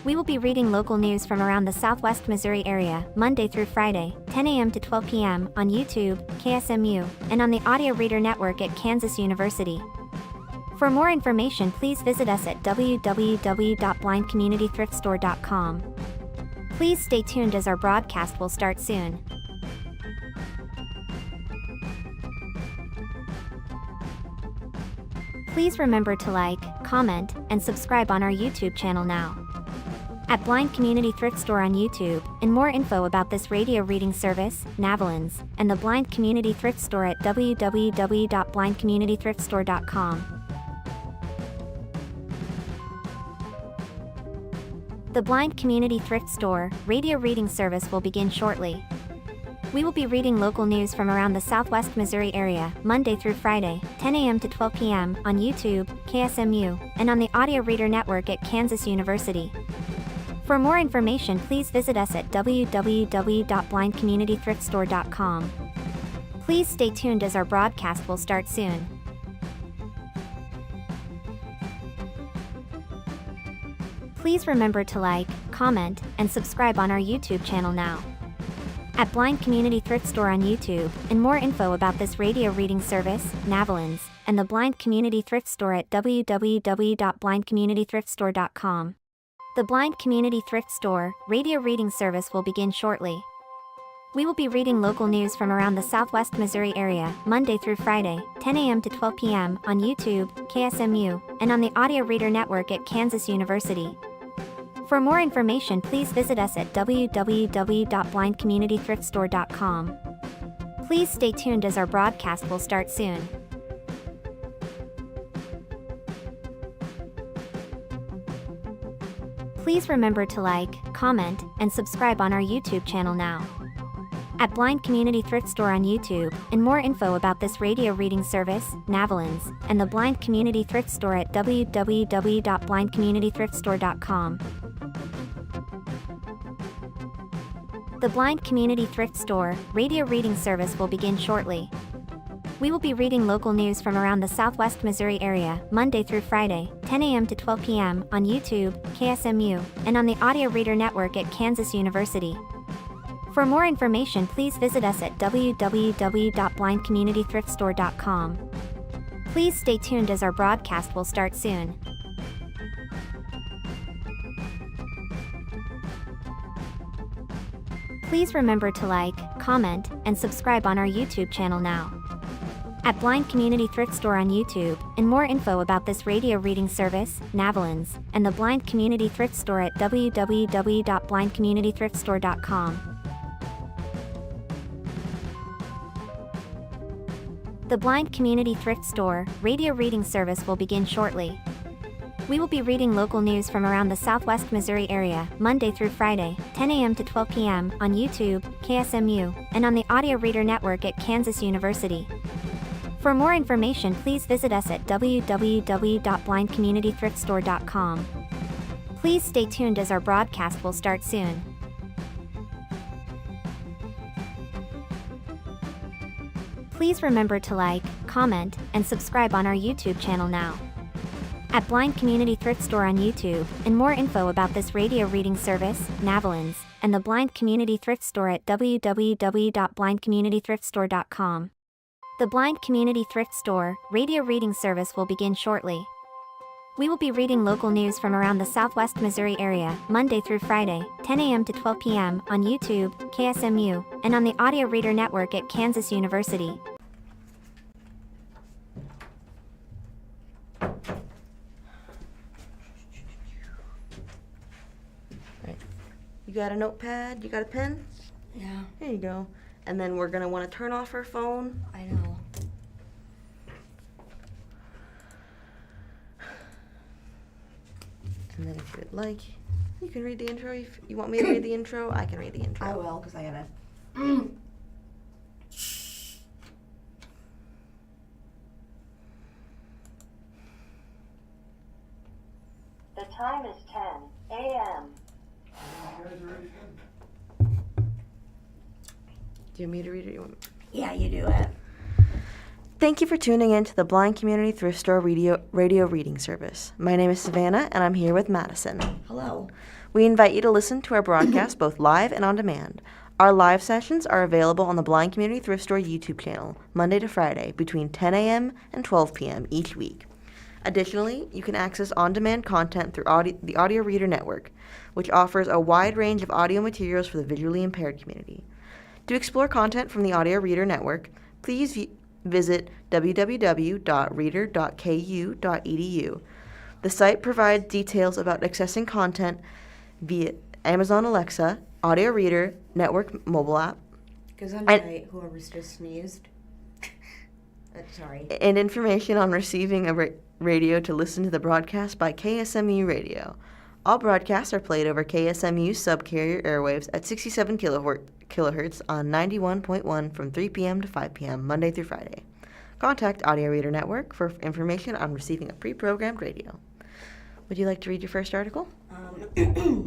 We will be reading local news from around the Southwest Missouri area, Monday through Friday, 10 a.m. to 12 p.m. on YouTube, KSMU, and on the Audio Reader Network at Kansas University. For more information, please visit us at www.blindcommunitythriftstore.com. Please stay tuned as our broadcast will start soon. Please remember to like, comment, and subscribe on our YouTube channel now. At Blind Community Thrift Store on YouTube, and more info about this radio reading service, Navalins, and the Blind Community Thrift Store at www.blindcommunitythriftstore.com. The Blind Community Thrift Store radio reading service will begin shortly. We will be reading local news from around the Southwest Missouri area, Monday through Friday, 10 a.m. to 12 p.m. on YouTube, KSMU, and on the Audio Reader Network at Kansas University. For more information, please visit us at www.blindcommunitythriftstore.com. Please stay tuned as our broadcast will start soon. Please remember to like, comment, and subscribe on our YouTube channel now. At Blind Community Thrift Store on YouTube, and more info about this radio reading service, Navalins, and the Blind Community Thrift Store at www.blindcommunitythriftstore.com. The Blind Community Thrift Store radio reading service will begin shortly. We will be reading local news from around the Southwest Missouri area, Monday through Friday, 10 a.m. to 12 p.m. on YouTube, KSMU, and on the Audio Reader Network at Kansas University. For more information, please visit us at www.blindcommunitythriftstore.com. Please stay tuned as our broadcast will start soon. Please remember to like, comment, and subscribe on our YouTube channel now. At Blind Community Thrift Store on YouTube, and more info about this radio reading service, Navalins, and the Blind Community Thrift Store at www.blindcommunitythriftstore.com. The Blind Community Thrift Store radio reading service will begin shortly. We will be reading local news from around the Southwest Missouri area, Monday through Friday, 10 a.m. to 12 p.m. on YouTube, KSMU, and on the Audio Reader Network at Kansas University. For more information, please visit us at www.blindcommunitythriftstore.com. Please stay tuned as our broadcast will start soon. Please remember to like, comment, and subscribe on our YouTube channel now. At Blind Community Thrift Store on YouTube, and more info about this radio reading service, Navalins, and the Blind Community Thrift Store at www.blindcommunitythriftstore.com. The Blind Community Thrift Store radio reading service will begin shortly. We will be reading local news from around the Southwest Missouri area, Monday through Friday, 10 a.m. to 12 p.m. on YouTube, KSMU, and on the Audio Reader Network at Kansas University. For more information, please visit us at www.blindcommunitythriftstore.com. Please stay tuned as our broadcast will start soon. Please remember to like, comment, and subscribe on our YouTube channel now. At Blind Community Thrift Store on YouTube, and more info about this radio reading service, Navalins, and the Blind Community Thrift Store at www.blindcommunitythriftstore.com. The Blind Community Thrift Store radio reading service will begin shortly. We will be reading local news from around the Southwest Missouri area, Monday through Friday, 10 a.m. to 12 p.m. on YouTube, KSMU, and on the Audio Reader Network at Kansas University. You got a notepad? You got a pen? Yeah. Here you go. And then we're going to want to turn off our phone. I know. And then if you'd like, you can read the intro. If you want me to read the intro, I can read the intro. I will, because I gotta. The time is 10 a.m. Do you want me to read it? You want me? Yeah, you do it. Thank you for tuning in to the Blind Community Thrift Store radio reading service. My name is Savannah, and I'm here with Madison. Hello. We invite you to listen to our broadcast both live and on demand. Our live sessions are available on the Blind Community Thrift Store YouTube channel, Monday to Friday, between 10 a.m. and 12 p.m. each week. Additionally, you can access on-demand content through the Audio Reader Network, which offers a wide range of audio materials for the visually impaired community. To explore content from the Audio Reader Network, please visit www.reader.ku.edu. The site provides details about accessing content via Amazon Alexa, Audio Reader, Network mobile app, Whoever's just sneezed. Sorry. and information on receiving a radio to listen to the broadcast by KSMU Radio. All broadcasts are played over KSMU subcarrier airwaves at 67 kilohertz on 91.1 from 3 p.m. to 5 p.m. Monday through Friday. Contact Audio Reader Network for information on receiving a pre-programmed radio. Would you like to read your first article? Let's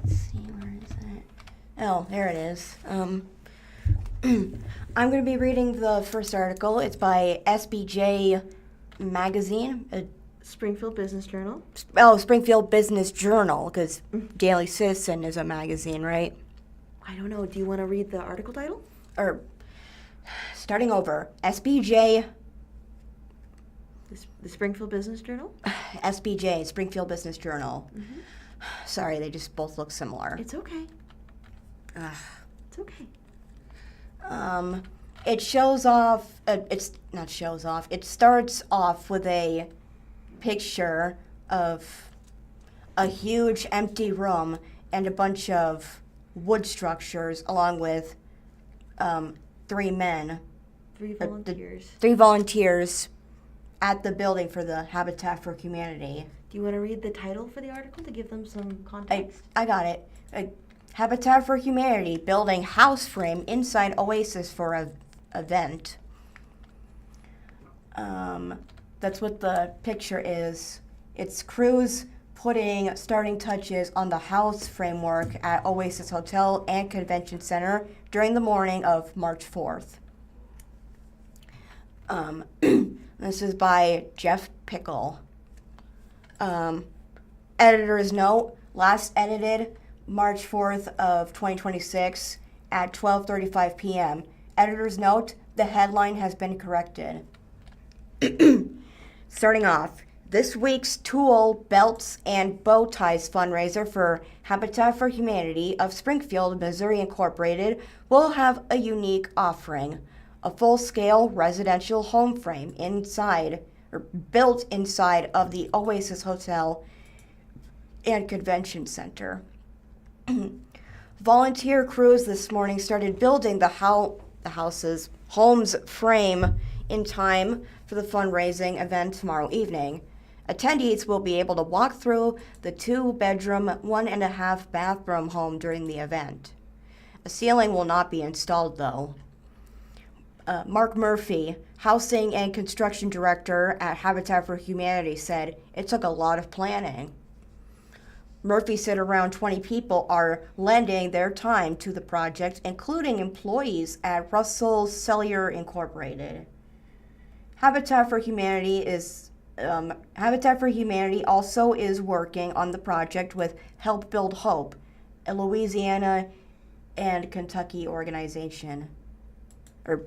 see, where is it? Oh, there it is. I'm going to be reading the first article. It's by SBJ Magazine. Springfield Business Journal. Springfield Business Journal, because Daily Citizen is a magazine, right? I don't know. Do you want to read the article title? Or, starting over, SBJ, The Springfield Business Journal? SBJ, Springfield Business Journal. Mm-hmm. Sorry, they just both look similar. It's okay. It's okay. It shows off, it starts off with a picture of a huge empty room and a bunch of wood structures along with three men. Three volunteers. Three volunteers at the building for the Habitat for Humanity. Do you want to read the title for the article to give them some context? I got it. Habitat for Humanity building house frame inside Oasis for a event. That's what the picture is. It's crews putting starting touches on the house framework at Oasis Hotel and Convention Center during the morning of March 4th. This is by Jeff Pickle. Editor's note, last edited March 4th of 2026 at 12:35 p.m. Editor's note, the headline has been corrected. Starting off, this week's Tool, Belts, and Bow Ties fundraiser for Habitat for Humanity of Springfield, Missouri Incorporated will have a unique offering, a full-scale residential home frame built inside of the Oasis Hotel and Convention Center. Volunteer crews this morning started building the home's frame in time for the fundraising event tomorrow evening. Attendees will be able to walk through the 2-bedroom, 1.5 bathroom home during the event. A ceiling will not be installed, though. Mark Murphy, Housing and Construction Director at Habitat for Humanity, said it took a lot of planning. Murphy said around 20 people are lending their time to the project, including employees at Russell Cellular Incorporated. Habitat for Humanity also is working on the project with Help Build Hope, a Louisiana and Kentucky organization. Or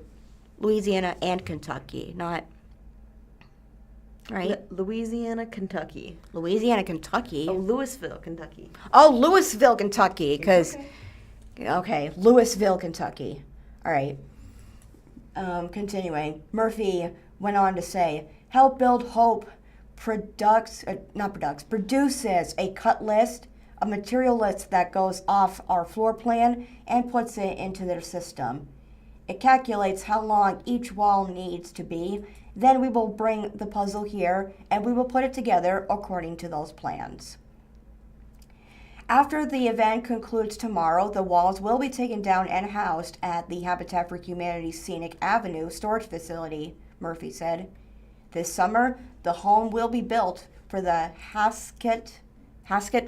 Louisiana and Kentucky, not right? Louisiana, Kentucky. Louisiana, Kentucky. Oh, Louisville, Kentucky. Oh, Louisville, Kentucky, because, okay, Louisville, Kentucky. All right. Continuing, Murphy went on to say, Help Build Hope produces a cut list, a material list that goes off our floor plan and puts it into their system. It calculates how long each wall needs to be. Then we will bring the puzzle here and we will put it together according to those plans. After the event concludes tomorrow, the walls will be taken down and housed at the Habitat for Humanity Scenic Avenue storage facility, Murphy said. This summer, the home will be built for the Haskett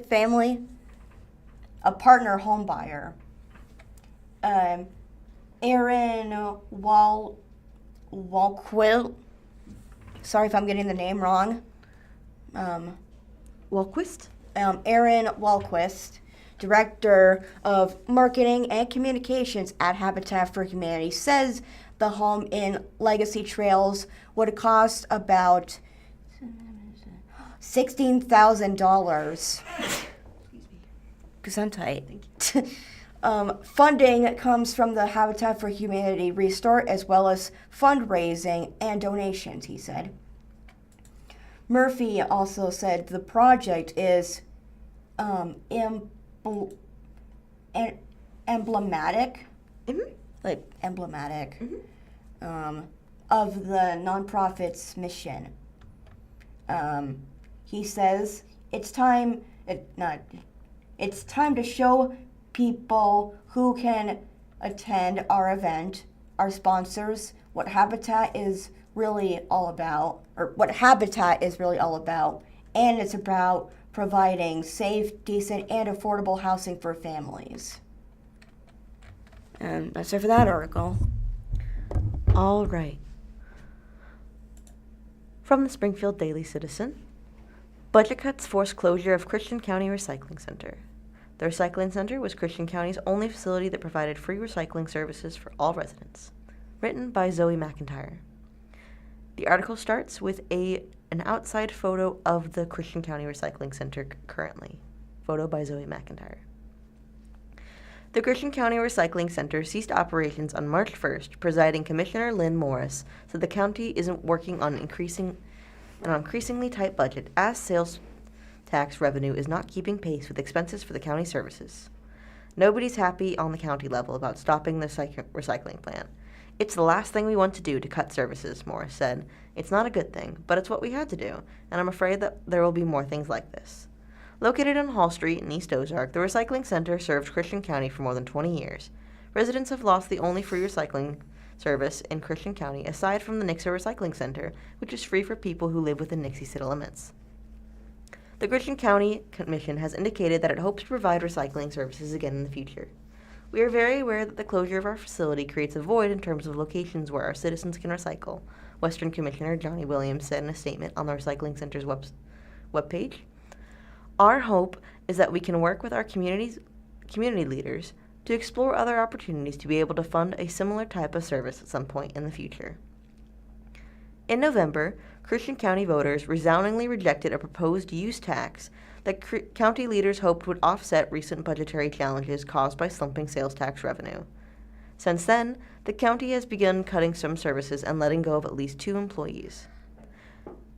family, a partner home buyer. Aaron Walquill. Sorry if I'm getting the name wrong. Walquist? Aaron Walquist, Director of Marketing and Communications at Habitat for Humanity, says the home in Legacy Trails would cost about $16,000. Gesundheit. Funding comes from the Habitat for Humanity Restore as well as fundraising and donations, he said. Murphy also said the project is emblematic, of the nonprofit's mission. He says it's time to show people who can attend our event, our sponsors, what Habitat is really all about, and it's about providing safe, decent, and affordable housing for families. And that's it for that article. All right. From the Springfield Daily Citizen, budget cuts force closure of Christian County Recycling Center. The recycling center was Christian County's only facility that provided free recycling services for all residents. Written by Zoe McIntyre. The article starts with an outside photo of the Christian County Recycling Center currently. Photo by Zoe McIntyre. The Christian County Recycling Center ceased operations on March 1st. Presiding Commissioner Lynn Morris said the county isn't working on an increasingly tight budget as sales tax revenue is not keeping pace with expenses for the county services. Nobody's happy on the county level about stopping the recycling plant. It's the last thing we want to do to cut services, Morris said. It's not a good thing, but it's what we had to do, and I'm afraid that there will be more things like this. Located on Hall Street in East Ozark, the recycling center served Christian County for more than 20 years. Residents have lost the only free recycling service in Christian County aside from the Nixa Recycling Center, which is free for people who live within Nixie city limits. The Christian County Commission has indicated that it hopes to provide recycling services again in the future. We are very aware that the closure of our facility creates a void in terms of locations where our citizens can recycle, Western Commissioner Johnny Williams said in a statement on the Recycling Center's webpage. Our hope is that we can work with our community leaders to explore other opportunities to be able to fund a similar type of service at some point in the future. In November, Christian County voters resoundingly rejected a proposed use tax that county leaders hoped would offset recent budgetary challenges caused by slumping sales tax revenue. Since then, the county has begun cutting some services and letting go of at least 2 employees.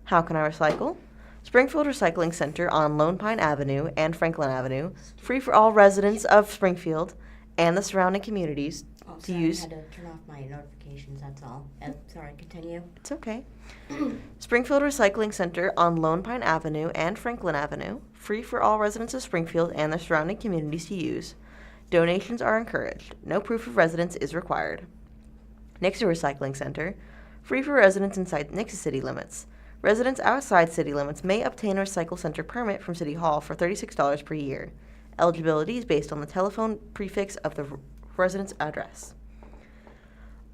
How can I recycle? Springfield Recycling Center on Lone Pine Avenue and Franklin Avenue, free for all residents of Springfield and the surrounding communities to use. I had to turn off my notifications, that's all. Sorry, continue. It's okay. Springfield Recycling Center on Lone Pine Avenue and Franklin Avenue, free for all residents of Springfield and the surrounding communities to use. Donations are encouraged. No proof of residence is required. Nixa Recycling Center, free for residents inside Nixa city limits. Residents outside city limits may obtain a recycle center permit from City Hall for $36 per year. Eligibility is based on the telephone prefix of the resident's address.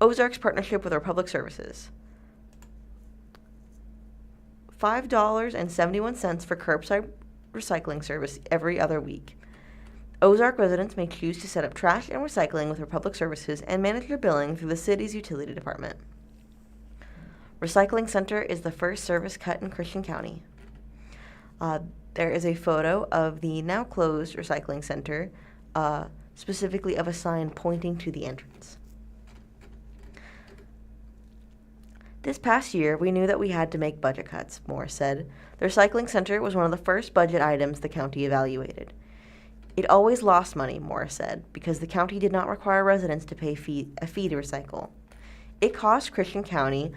Ozarks partnership with our public services. $5.71 for curbside recycling service every other week. Ozark residents may choose to set up trash and recycling with our public services and manage their billing through the city's utility department. Recycling Center is the first service cut in Christian County. There is a photo of the now closed recycling center, specifically of a sign pointing to the entrance. This past year, we knew that we had to make budget cuts, Morris said. The recycling center was one of the first budget items the county evaluated. It always lost money, Morris said, because the county did not require residents to pay a fee to recycle. It cost Christian County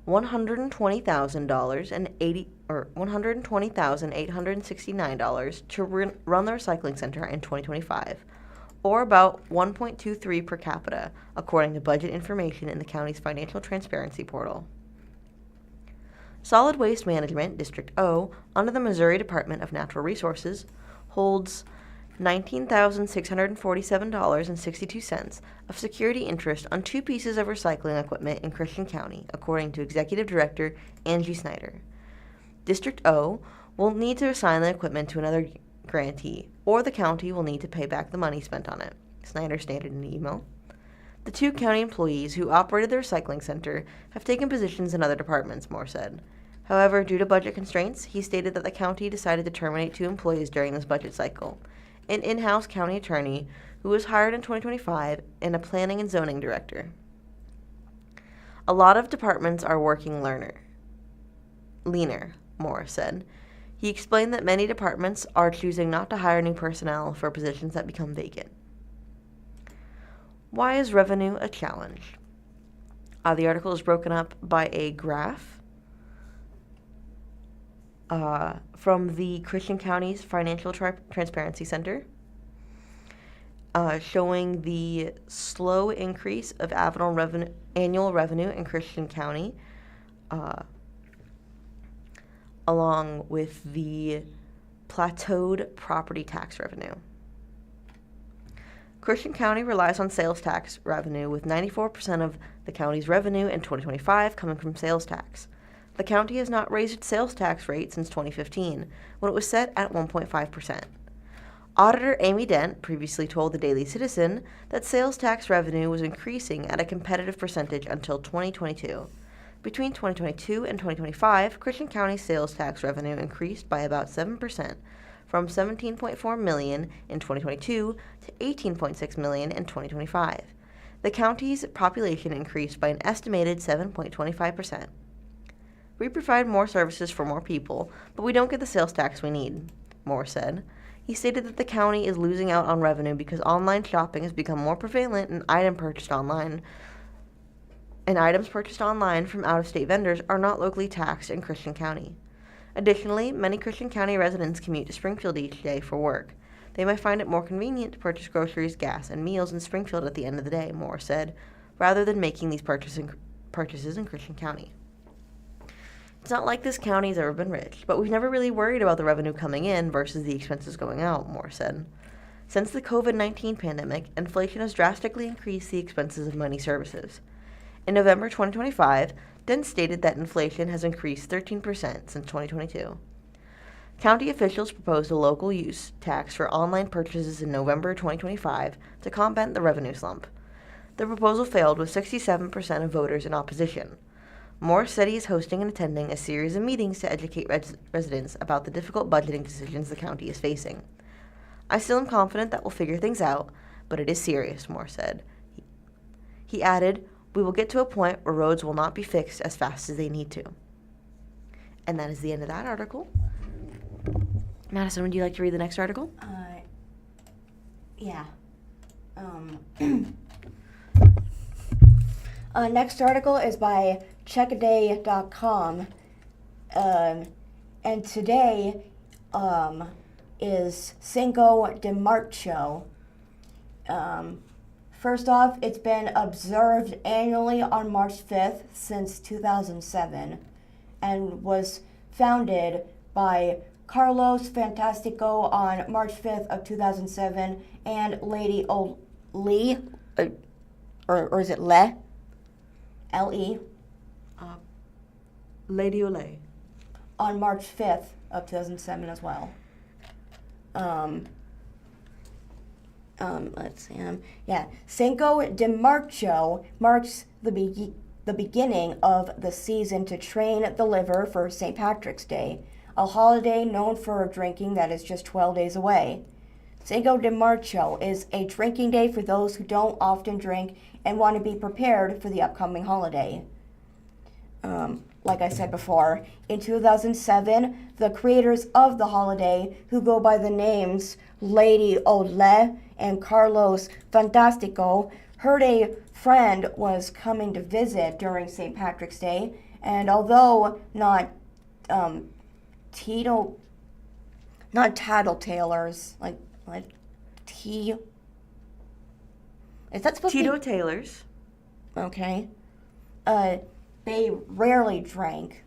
$120,869 to run the recycling center in 2025, or about $1.23 per capita, according to budget information in the county's financial transparency portal. Solid Waste Management, District O, under the Missouri Department of Natural Resources, holds $19,647.62 of security interest on 2 pieces of recycling equipment in Christian County, according to Executive Director Angie Snyder. District O will need to assign the equipment to another grantee, or the county will need to pay back the money spent on it, Snyder stated in an email. The 2 county employees who operated the recycling center have taken positions in other departments, Moore said. However, due to budget constraints, he stated that the county decided to terminate 2 employees during this budget cycle: an in-house county attorney who was hired in 2025 and a planning and zoning director. A lot of departments are working leaner, Moore said. He explained that many departments are choosing not to hire new personnel for positions that become vacant. Why is revenue a challenge? The article is broken up by a graph from the Christian County's Financial Transparency Center, showing the slow increase of annual revenue in Christian County, along with the plateaued property tax revenue. Christian County relies on sales tax revenue, with 94% of the county's revenue in 2025 coming from sales tax. The county has not raised its sales tax rate since 2015, when it was set at 1.5%. Auditor Amy Dent previously told the Daily Citizen that sales tax revenue was increasing at a competitive percentage until 2022. Between 2022 and 2025, Christian County's sales tax revenue increased by about 7%, from $17.4 million in 2022 to $18.6 million in 2025. The county's population increased by an estimated 7.25%. We provide more services for more people, but we don't get the sales tax we need, Moore said. He stated that the county is losing out on revenue because online shopping has become more prevalent, and items purchased online from out-of-state vendors are not locally taxed in Christian County. Additionally, many Christian County residents commute to Springfield each day for work. They might find it more convenient to purchase groceries, gas, and meals in Springfield at the end of the day, Moore said, rather than making these purchases in Christian County. It's not like this county's ever been rich, but we've never really worried about the revenue coming in versus the expenses going out, Moore said. Since the COVID-19 pandemic, inflation has drastically increased the expenses of many services. In November 2025, Dent stated that inflation has increased 13% since 2022. County officials proposed a local use tax for online purchases in November 2025 to combat the revenue slump. The proposal failed with 67% of voters in opposition. Moore said he is hosting and attending a series of meetings to educate residents about the difficult budgeting decisions the county is facing. I still am confident that we'll figure things out, but it is serious, Moore said. He added, "We will get to a point where roads will not be fixed as fast as they need to." And that is the end of that article. Madison, would you like to read the next article? Yeah. Next article is by checkaday.com. And today is Cinco de Marzo. First off, it's been observed annually on March 5th since 2007 and was founded by Carlos Fantastico on March 5th of 2007 and Lady Lee, or is it Le? L-E? Lady Olay. On March 5th of 2007 as well. Let's see. Cinco de Marzo marks the beginning of the season to train the liver for St. Patrick's Day, a holiday known for drinking that is just 12 days away. Cinco de Marzo is a drinking day for those who don't often drink and want to be prepared for the upcoming holiday. Like I said before, in 2007, the creators of the holiday, who go by the names Lady Ole and Carlos Fantastico, heard a friend was coming to visit during St. Patrick's Day, and although not tattletalers, is that supposed to be? Teetotalers. Okay. They rarely drank,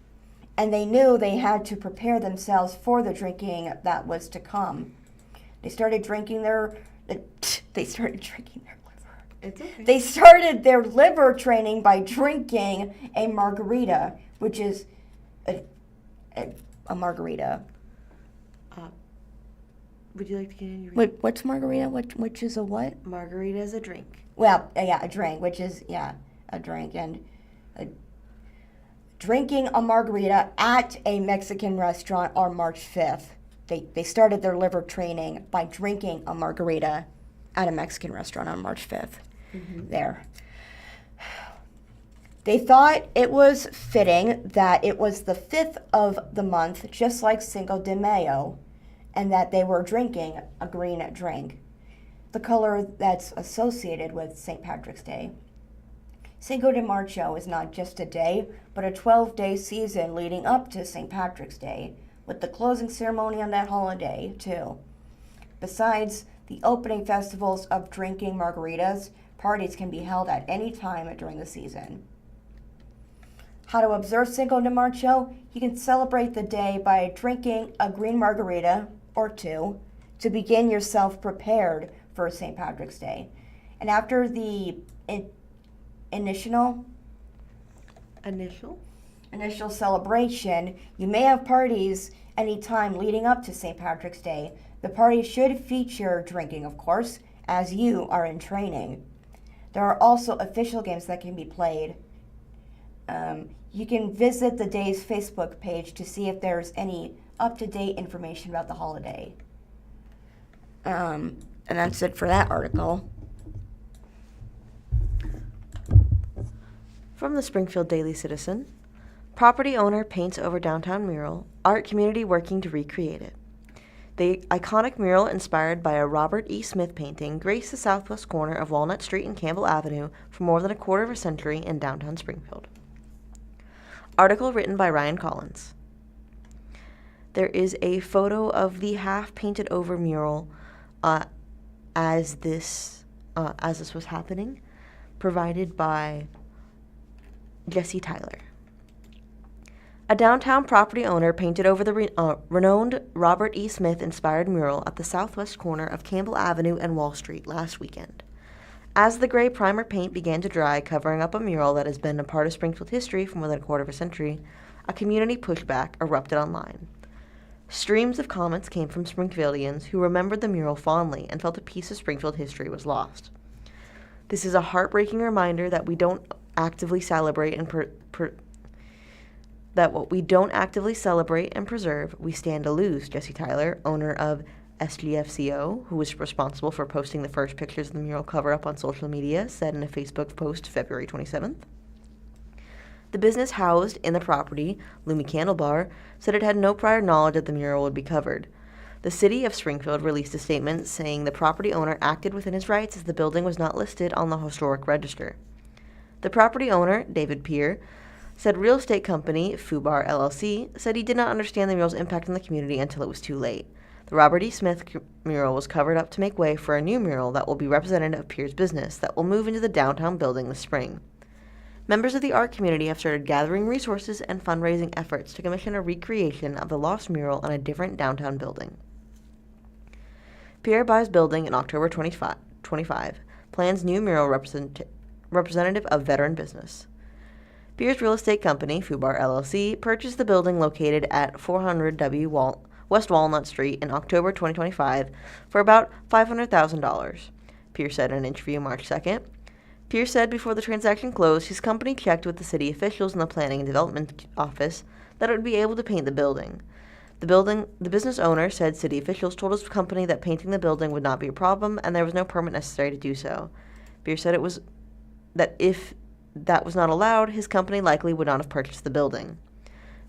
and they knew they had to prepare themselves for the drinking that was to come. They started drinking their liver. It's okay. They started their liver training by drinking a margarita, which is a margarita. Would you like to get in your Wait, what's margarita? Which is a what? Margarita is a drink. Well, yeah, a drink, which is, a drink. And drinking a margarita at a Mexican restaurant on March 5th. They started their liver training by drinking a margarita at a Mexican restaurant on March 5th. There. They thought it was fitting that it was the 5th of the month, just like Cinco de Mayo, and that they were drinking a green drink, the color that's associated with St. Patrick's Day. Cinco de Marzo is not just a day, but a 12-day season leading up to St. Patrick's Day, with the closing ceremony on that holiday, too. Besides the opening festivals of drinking margaritas, parties can be held at any time during the season. How to observe Cinco de Marzo? You can celebrate the day by drinking a green margarita or two to begin yourself prepared for St. Patrick's Day. And after the initial celebration, you may have parties anytime leading up to St. Patrick's Day. The party should feature drinking, of course, as you are in training. There are also official games that can be played. You can visit the day's Facebook page to see if there's any up-to-date information about the holiday. And that's it for that article. From the Springfield Daily Citizen, property owner paints over downtown mural, art community working to recreate it. The iconic mural, inspired by a Robert E. Smith painting, graced the southwest corner of Walnut Street and Campbell Avenue for more than a quarter of a century in downtown Springfield. Article written by Ryan Collins. There is a photo of the half-painted over mural as this was happening, provided by Jesse Tyler. A downtown property owner painted over the renowned Robert E. Smith-inspired mural at the southwest corner of Campbell Avenue and Wall Street last weekend. As the gray primer paint began to dry, covering up a mural that has been a part of Springfield history for more than a quarter of a century, a community pushback erupted online. Streams of comments came from Springfieldians who remembered the mural fondly and felt a piece of Springfield history was lost. This is a heartbreaking reminder that we don't actively celebrate and preserve, we stand to lose, Jesse Tyler, owner of SGFCO, who was responsible for posting the first pictures of the mural cover-up on social media, said in a Facebook post February 27th. The business housed in the property, Lumi Candle Bar, said it had no prior knowledge that the mural would be covered. The city of Springfield released a statement saying the property owner acted within his rights as the building was not listed on the historic register. The property owner, David Peer, said real estate company Fubar LLC said he did not understand the mural's impact on the community until it was too late. The Robert E. Smith mural was covered up to make way for a new mural that will be representative of Peer's business that will move into the downtown building this spring. Members of the art community have started gathering resources and fundraising efforts to commission a recreation of the lost mural on a different downtown building. Peer buys building in October 25, plans new mural representative of veteran business. Peer's real estate company, Fubar LLC, purchased the building located at 400 West Walnut Street in October 2025 for about $500,000, Peer said in an interview March 2nd. Peer said before the transaction closed, his company checked with the city officials in the Planning and Development Office that it would be able to paint the building. The business owner said city officials told his company that painting the building would not be a problem and there was no permit necessary to do so. Peer said that if that was not allowed, his company likely would not have purchased the building.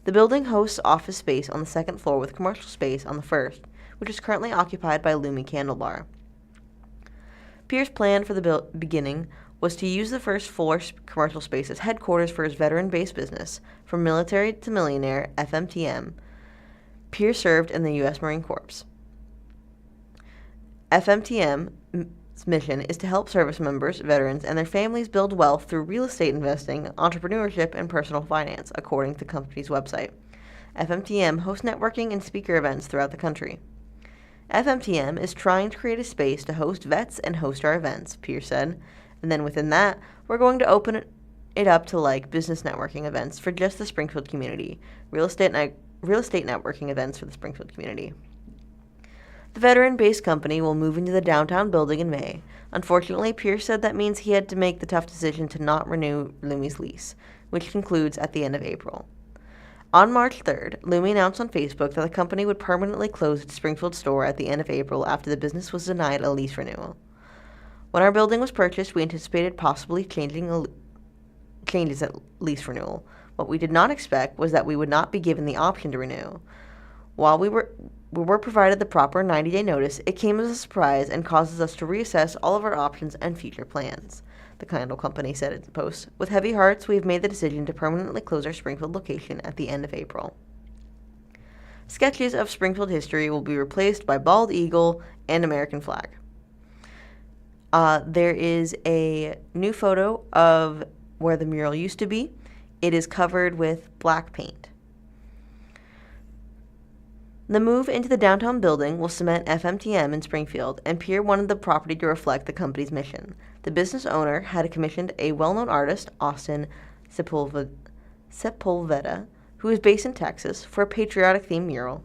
The building hosts office space on the second floor with commercial space on the first, which is currently occupied by Lumi Candle Bar. Peer's plan for the beginning was to use the first floor commercial space as headquarters for his veteran-based business, From Military to Millionaire, FMTM. Peer served in the U.S. Marine Corps. FMTM's mission is to help service members, veterans, and their families build wealth through real estate investing, entrepreneurship, and personal finance, according to the company's website. FMTM hosts networking and speaker events throughout the country. FMTM is trying to create a space to host vets and host our events, Pierce said. And then within that, we're going to open it up to like business networking events for just the Springfield community, real estate networking events for the Springfield community. The veteran-based company will move into the downtown building in May. Unfortunately, Pierce said that means he had to make the tough decision to not renew Lume's lease, which concludes at the end of April. On March 3rd, Lume announced on Facebook that the company would permanently close its Springfield store at the end of April after the business was denied a lease renewal. When our building was purchased, we anticipated possibly changes at lease renewal. What we did not expect was that we would not be given the option to renew. While we were provided the proper 90-day notice, it came as a surprise and causes us to reassess all of our options and future plans, the candle company said in the post. With heavy hearts, we have made the decision to permanently close our Springfield location at the end of April. Sketches of Springfield history will be replaced by bald eagle and American flag. There is a new photo of where the mural used to be. It is covered with black paint. The move into the downtown building will cement FMTM in Springfield, and Pierre wanted the property to reflect the company's mission. The business owner had commissioned a well-known artist, Austin Sepulveda, who is based in Texas, for a patriotic-themed mural.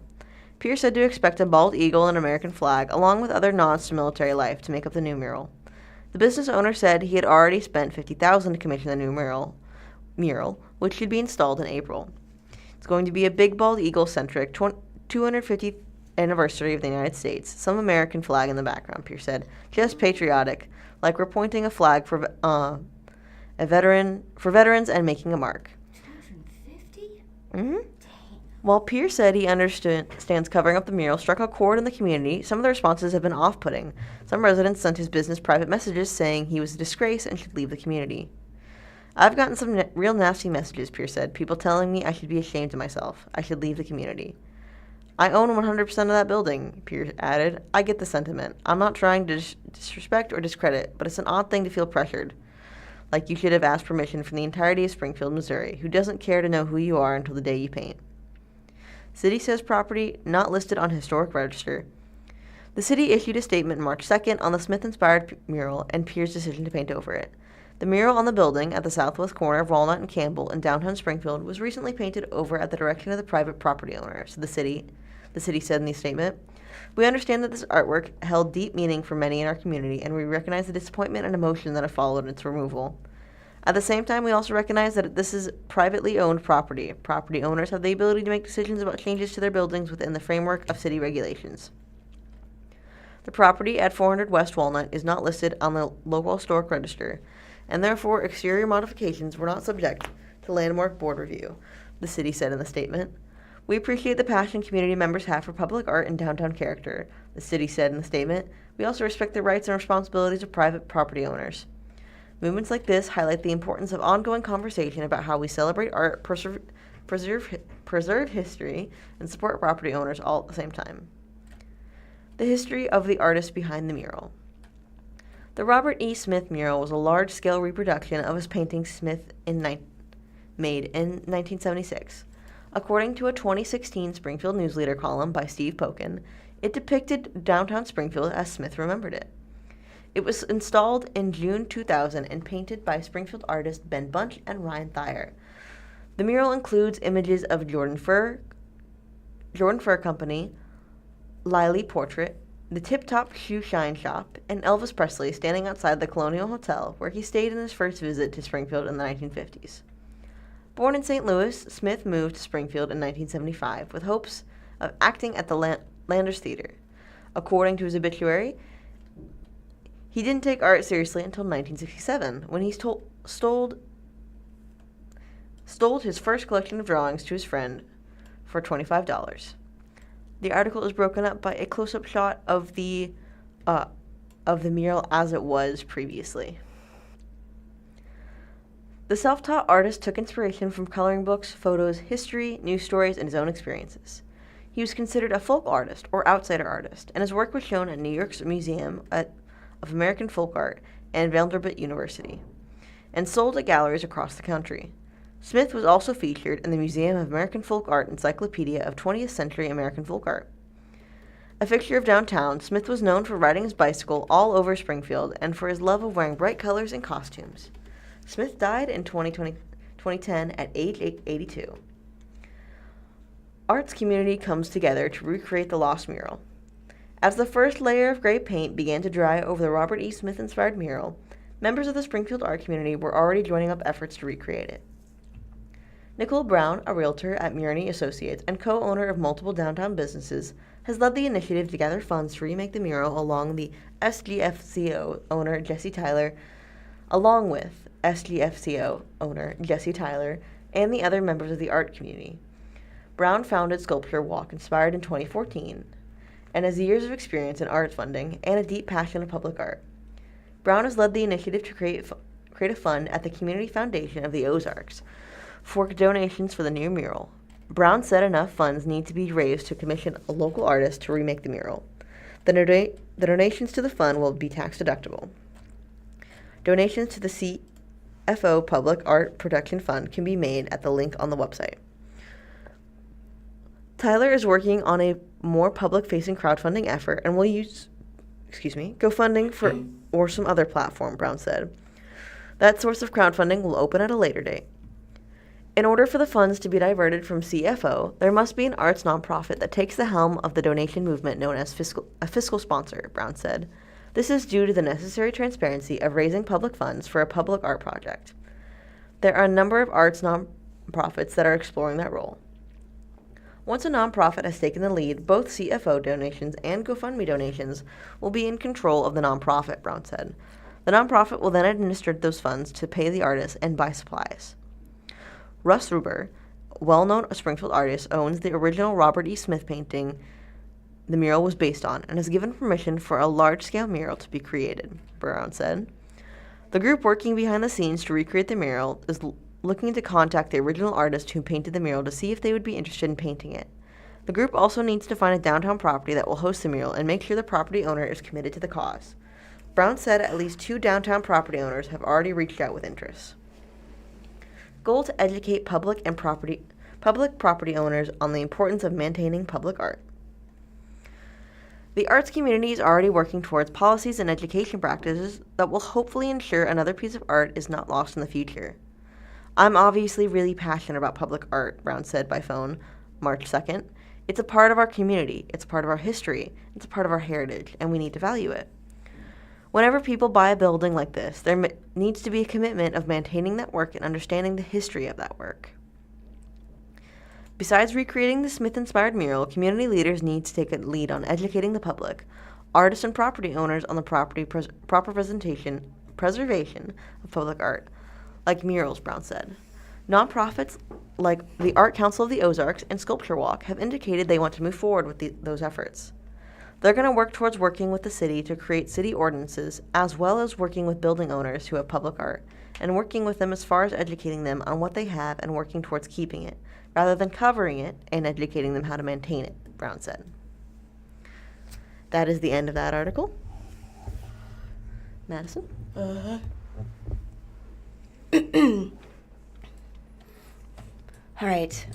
Pierre said to expect a bald eagle and American flag, along with other nods to military life, to make up the new mural. The business owner said he had already spent $50,000 to commission the new mural, which should be installed in April. It's going to be a big bald eagle-centric 250th anniversary of the United States, some American flag in the background, Pierce said. Just patriotic, like we're pointing a flag for veterans and making a mark. 250? Mm-hmm. While Pierce said he understands covering up the mural struck a chord in the community, some of the responses have been off-putting. Some residents sent his business private messages saying he was a disgrace and should leave the community. I've gotten some real nasty messages, Pierce said. People telling me I should be ashamed of myself. I should leave the community. I own 100% of that building, Pierce added. I get the sentiment. I'm not trying to disrespect or discredit, but it's an odd thing to feel pressured. Like you should have asked permission from the entirety of Springfield, Missouri, who doesn't care to know who you are until the day you paint. City says property not listed on historic register. The city issued a statement March 2nd on the Smith-inspired mural and Pierce's decision to paint over it. The mural on the building at the southwest corner of Walnut and Campbell in downtown Springfield was recently painted over at the direction of the private property owner, so the city said in the statement. We understand that this artwork held deep meaning for many in our community, and we recognize the disappointment and emotion that have followed its removal. At the same time, we also recognize that this is privately owned property. Property owners have the ability to make decisions about changes to their buildings within the framework of city regulations. The property at 400 West Walnut is not listed on the local historic register, and therefore exterior modifications were not subject to landmark board review, the city said in the statement. We appreciate the passion community members have for public art and downtown character, the city said in the statement. We also respect the rights and responsibilities of private property owners. Movements like this highlight the importance of ongoing conversation about how we celebrate art, preserve history, and support property owners all at the same time. The history of the artist behind the mural. The Robert E. Smith mural was a large-scale reproduction of his painting Smith made in 1976. According to a 2016 Springfield News-Leader column by Steve Pokin, it depicted downtown Springfield as Smith remembered it. It was installed in June 2000 and painted by Springfield artists Ben Bunch and Ryan Thayer. The mural includes images of Jordan Fur Company, Liley Portrait, the Tip Top Shoe Shine Shop, and Elvis Presley standing outside the Colonial Hotel, where he stayed in his first visit to Springfield in the 1950s. Born in St. Louis, Smith moved to Springfield in 1975 with hopes of acting at the Landers Theater. According to his obituary, he didn't take art seriously until 1967, when he stole his first collection of drawings to his friend for $25. The article is broken up by a close-up shot of the mural as it was previously. The self-taught artist took inspiration from coloring books, photos, history, news stories, and his own experiences. He was considered a folk artist or outsider artist, and his work was shown at New York's Museum of American Folk Art and Vanderbilt University, and sold at galleries across the country. Smith was also featured in the Museum of American Folk Art Encyclopedia of 20th Century American Folk Art. A fixture of downtown, Smith was known for riding his bicycle all over Springfield and for his love of wearing bright colors and costumes. Smith died in 2010 at age 82. Arts community comes together to recreate the lost mural. As the first layer of gray paint began to dry over the Robert E. Smith-inspired mural, members of the Springfield art community were already joining up efforts to recreate it. Nicole Brown, a realtor at Murney Associates and co-owner of multiple downtown businesses, has led the initiative to gather funds to remake the mural along with SGFCO owner Jesse Tyler, and the other members of the art community. Brown founded Sculpture Walk, inspired in 2014, and has years of experience in art funding and a deep passion of public art. Brown has led the initiative to create a fund at the Community Foundation of the Ozarks for donations for the new mural. Brown said enough funds need to be raised to commission a local artist to remake the mural. The donations to the fund will be tax deductible. Donations to the CFO Public Art Protection Fund can be made at the link on the website. Tyler is working on a more public-facing crowdfunding effort and will use GoFunding or some other platform, Brown said. That source of crowdfunding will open at a later date. In order for the funds to be diverted from CFO, there must be an arts nonprofit that takes the helm of the donation movement known as a fiscal sponsor, Brown said. This is due to the necessary transparency of raising public funds for a public art project. There are a number of arts nonprofits that are exploring that role. Once a nonprofit has taken the lead, both CFO donations and GoFundMe donations will be in control of the nonprofit, Brown said. The nonprofit will then administer those funds to pay the artists and buy supplies. Russ Ruber, a well-known Springfield artist, owns the original Robert E. Smith painting the mural was based on and has given permission for a large-scale mural to be created, Brown said. The group working behind the scenes to recreate the mural is looking to contact the original artist who painted the mural to see if they would be interested in painting it. The group also needs to find a downtown property that will host the mural and make sure the property owner is committed to the cause. Brown said at least 2 downtown property owners have already reached out with interest. Goal to educate public property owners on the importance of maintaining public art. The arts community is already working towards policies and education practices that will hopefully ensure another piece of art is not lost in the future. I'm obviously really passionate about public art, Brown said by phone March 2nd. It's a part of our community, it's a part of our history, it's a part of our heritage, and we need to value it. Whenever people buy a building like this, there needs to be a commitment of maintaining that work and understanding the history of that work. Besides recreating the Smith-inspired mural, community leaders need to take a lead on educating the public, artists and property owners on the proper preservation of public art, like murals, Brown said. Nonprofits like the Art Council of the Ozarks and Sculpture Walk have indicated they want to move forward with those efforts. They're going to work towards working with the city to create city ordinances, as well as working with building owners who have public art, and working with them as far as educating them on what they have and working towards keeping it, rather than covering it and educating them how to maintain it, Brown said. That is the end of that article. Madison? All right.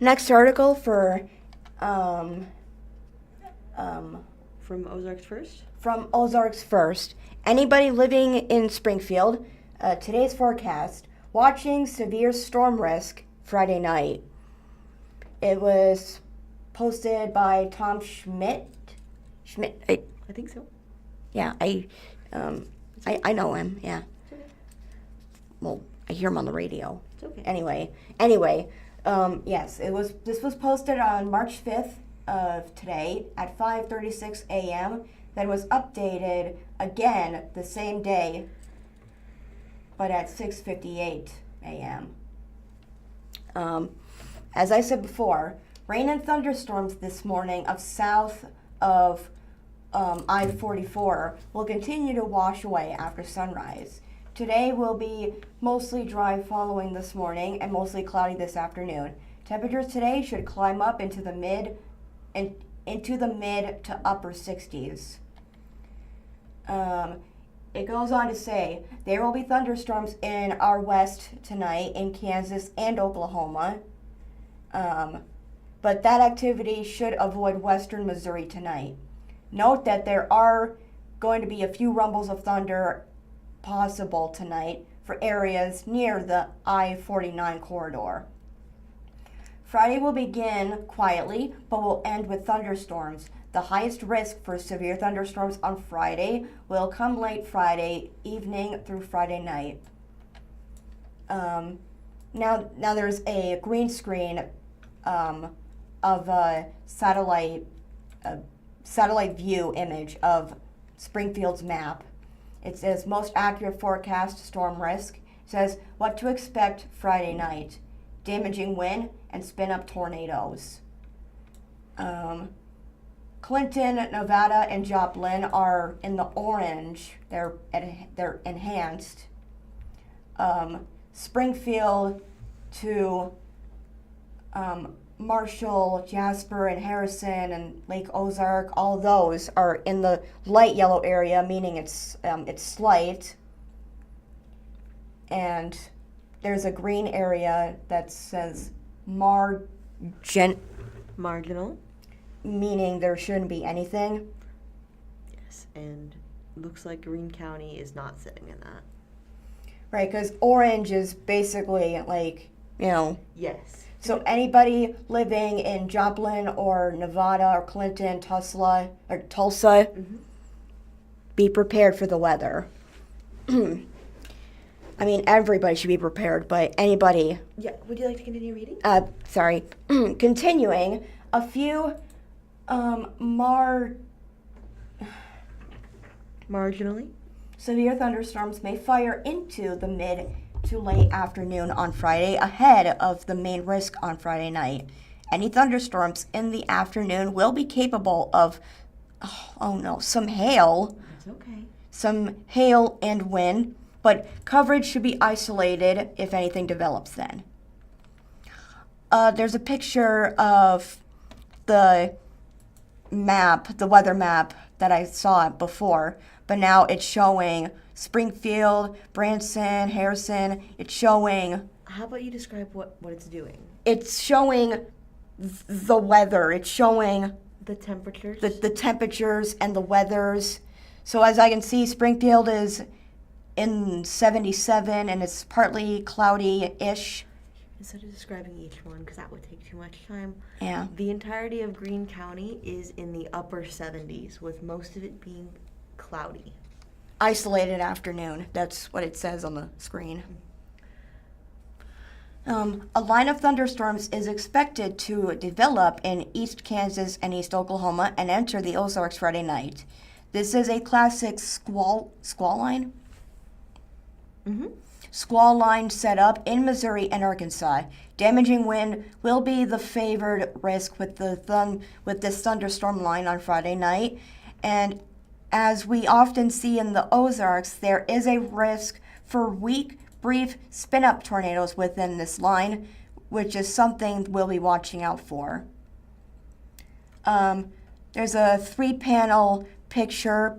Next article for From Ozarks First? From Ozarks First. Anybody living in Springfield, today's forecast, watching severe storm risk Friday night. It was posted by Tom Schmidt. I think so. Yeah, I know him, yeah. It's okay. Well, I hear him on the radio. It's okay. Anyway, yes, this was posted on March 5th of today at 5:36 a.m. Then was updated again the same day, but at 6:58 a.m. As I said before, rain and thunderstorms this morning south of I-44 will continue to wash away after sunrise. Today will be mostly dry following this morning and mostly cloudy this afternoon. Temperatures today should climb up into the mid to upper 60s. It goes on to say there will be thunderstorms in our west tonight in Kansas and Oklahoma. but that activity should avoid western Missouri tonight. Note that there are going to be a few rumbles of thunder possible tonight for areas near the I-49 corridor. Friday will begin quietly, but will end with thunderstorms. The highest risk for severe thunderstorms on Friday will come late Friday evening through Friday night. Now there's a green screen of a satellite view image of Springfield's map. It says most accurate forecast storm risk. It says what to expect Friday night. Damaging wind and spin-up tornadoes. Clinton, Nevada, and Joplin are in the orange. They're enhanced. Springfield to Marshall, Jasper, and Harrison, and Lake Ozark, all those are in the light yellow area, meaning it's slight. And there's a green area that says marginal, meaning there shouldn't be anything. Yes, and looks like Greene County is not sitting in that. Right, because orange is basically like, Yes. So anybody living in Joplin or Nevada or Clinton, Tulsa, be prepared for the weather. I mean, everybody should be prepared, but anybody. Yeah, would you like to continue reading? Sorry. Continuing, a few Marginally? severe thunderstorms may fire into the mid to late afternoon on Friday ahead of the main risk on Friday night. Any thunderstorms in the afternoon will be capable of, some hail. That's okay. Some hail and wind, but coverage should be isolated if anything develops then. There's a picture of the map, the weather map that I saw before, but now it's showing Springfield, Branson, Harrison. It's showing... How about you describe what it's doing? It's showing the weather. It's showing... The temperatures? The temperatures and the weathers. So as I can see, Springfield is in 77 and it's partly cloudy-ish. Instead of describing each one, because that would take too much time, Yeah. the entirety of Greene County is in the upper 70s, with most of it being cloudy. Isolated afternoon. That's what it says on the screen. A line of thunderstorms is expected to develop in East Kansas and East Oklahoma and enter the Ozarks Friday night. This is a classic squall line? Mm-hmm. Squall line set up in Missouri and Arkansas. Damaging wind will be the favored risk with this thunderstorm line on Friday night. And as we often see in the Ozarks, there is a risk for weak, brief spin-up tornadoes within this line, which is something we'll be watching out for. There's a 3-panel picture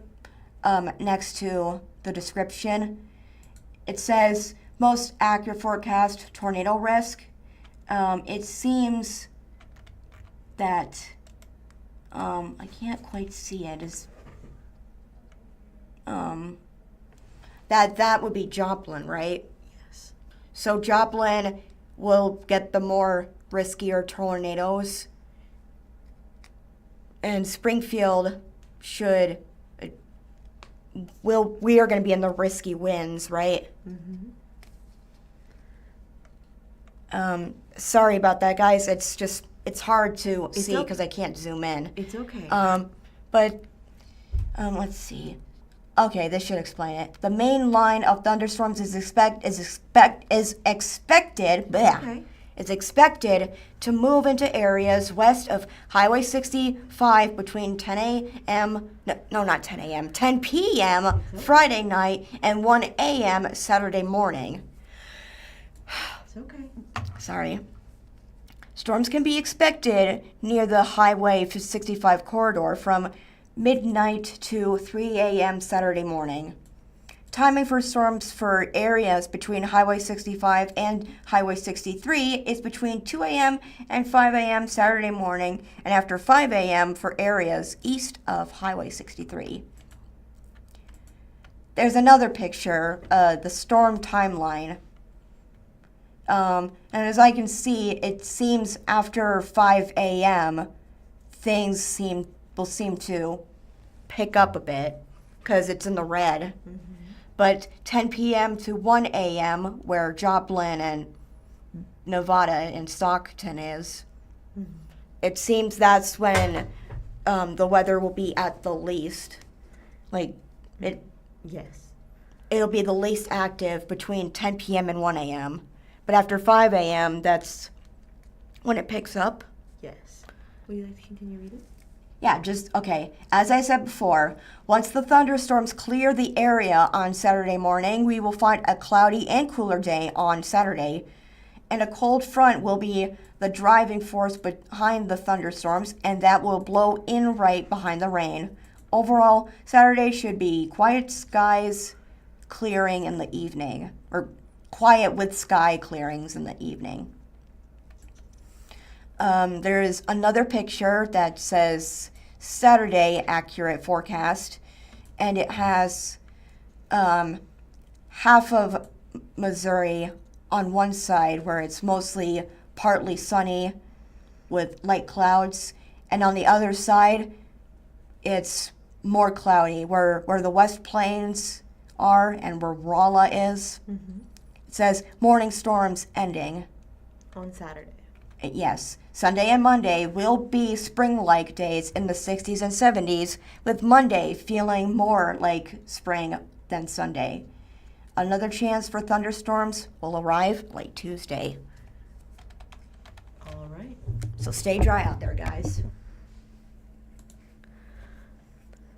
next to the description. It says, most accurate forecast tornado risk. It seems that, I can't quite see it. That would be Joplin, right? Yes. So Joplin will get the more riskier tornadoes. And Springfield we are going to be in the risky winds, right? Mm-hmm. Sorry about that, guys. It's hard to see okay. because I can't zoom in. It's okay. But let's see. Okay, this should explain it. The main line of thunderstorms is expected. Okay. It's expected to move into areas west of Highway 65 between 10 p.m. Friday night and 1 a.m. Saturday morning. It's okay. Sorry. Storms can be expected near the Highway 65 corridor from midnight to 3 a.m. Saturday morning. Timing for storms for areas between Highway 65 and Highway 63 is between 2 a.m. and 5 a.m. Saturday morning, and after 5 a.m. for areas east of Highway 63. There's another picture, the storm timeline. And as I can see, it seems after 5 a.m., things will seem to pick up a bit because it's in the red. Mm-hmm. But 10 p.m. to 1 a.m., where Joplin and Nevada and Stockton is, mm-hmm. It seems that's when the weather will be at the least. Yes. It'll be the least active between 10 p.m. and 1 a.m. But after 5 a.m., that's when it picks up. Yes. Would you like to continue reading? Yeah, okay. As I said before, once the thunderstorms clear the area on Saturday morning, we will find a cloudy and cooler day on Saturday, and a cold front will be the driving force behind the thunderstorms, and that will blow in right behind the rain. Overall, Saturday should be quiet skies clearing in the evening, or quiet with sky clearings in the evening. There is another picture that says Saturday accurate forecast, and it has half of Missouri on one side where it's mostly partly sunny with light clouds, and on the other side it's more cloudy where the West Plains are and where Rolla is. Mm-hmm. It says morning storms ending on Saturday. Yes, Sunday and Monday will be spring-like days in the 60s and 70s, with Monday feeling more like spring than Sunday. Another chance for thunderstorms will arrive late Tuesday. All right. So stay dry out there, guys.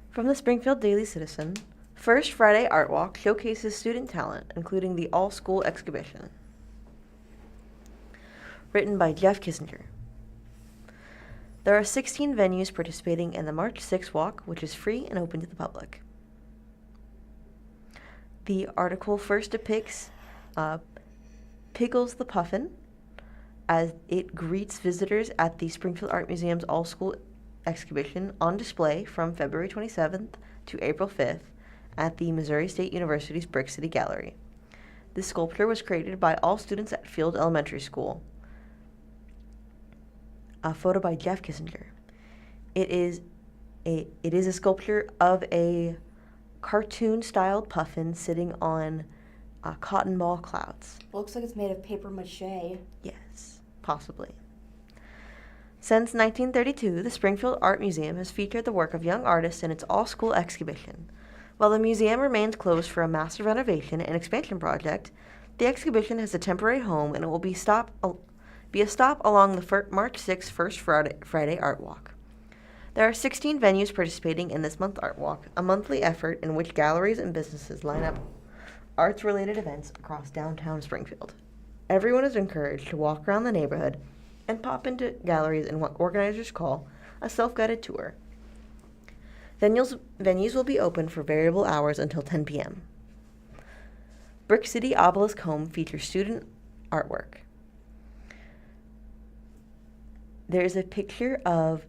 From the Springfield Daily Citizen, First Friday Art Walk showcases student talent, including the all-school exhibition. Written by Jeff Kissinger. There are 16 venues participating in the March 6 walk, which is free and open to the public. The article first depicts Pickles the Puffin as it greets visitors at the Springfield Art Museum's all-school exhibition on display from February 27th to April 5th at the Missouri State University's Brick City Gallery. This sculpture was created by all students at Field Elementary School. A photo by Jeff Kissinger. It is a sculpture of a cartoon-styled puffin sitting on cotton ball clouds. Looks like it's made of paper mache. Yes, possibly. Since 1932, the Springfield Art Museum has featured the work of young artists in its all-school exhibition. While the museum remains closed for a massive renovation and expansion project, the exhibition has a temporary home and it will be a stop along the March 6th First Friday Art Walk. There are 16 venues participating in this month's Art Walk, a monthly effort in which galleries and businesses line up arts-related events across downtown Springfield. Everyone is encouraged to walk around the neighborhood and pop into galleries in what organizers call a self-guided tour. Venues will be open for variable hours until 10 p.m. Brick City Obelisk Home features student artwork. There is a picture of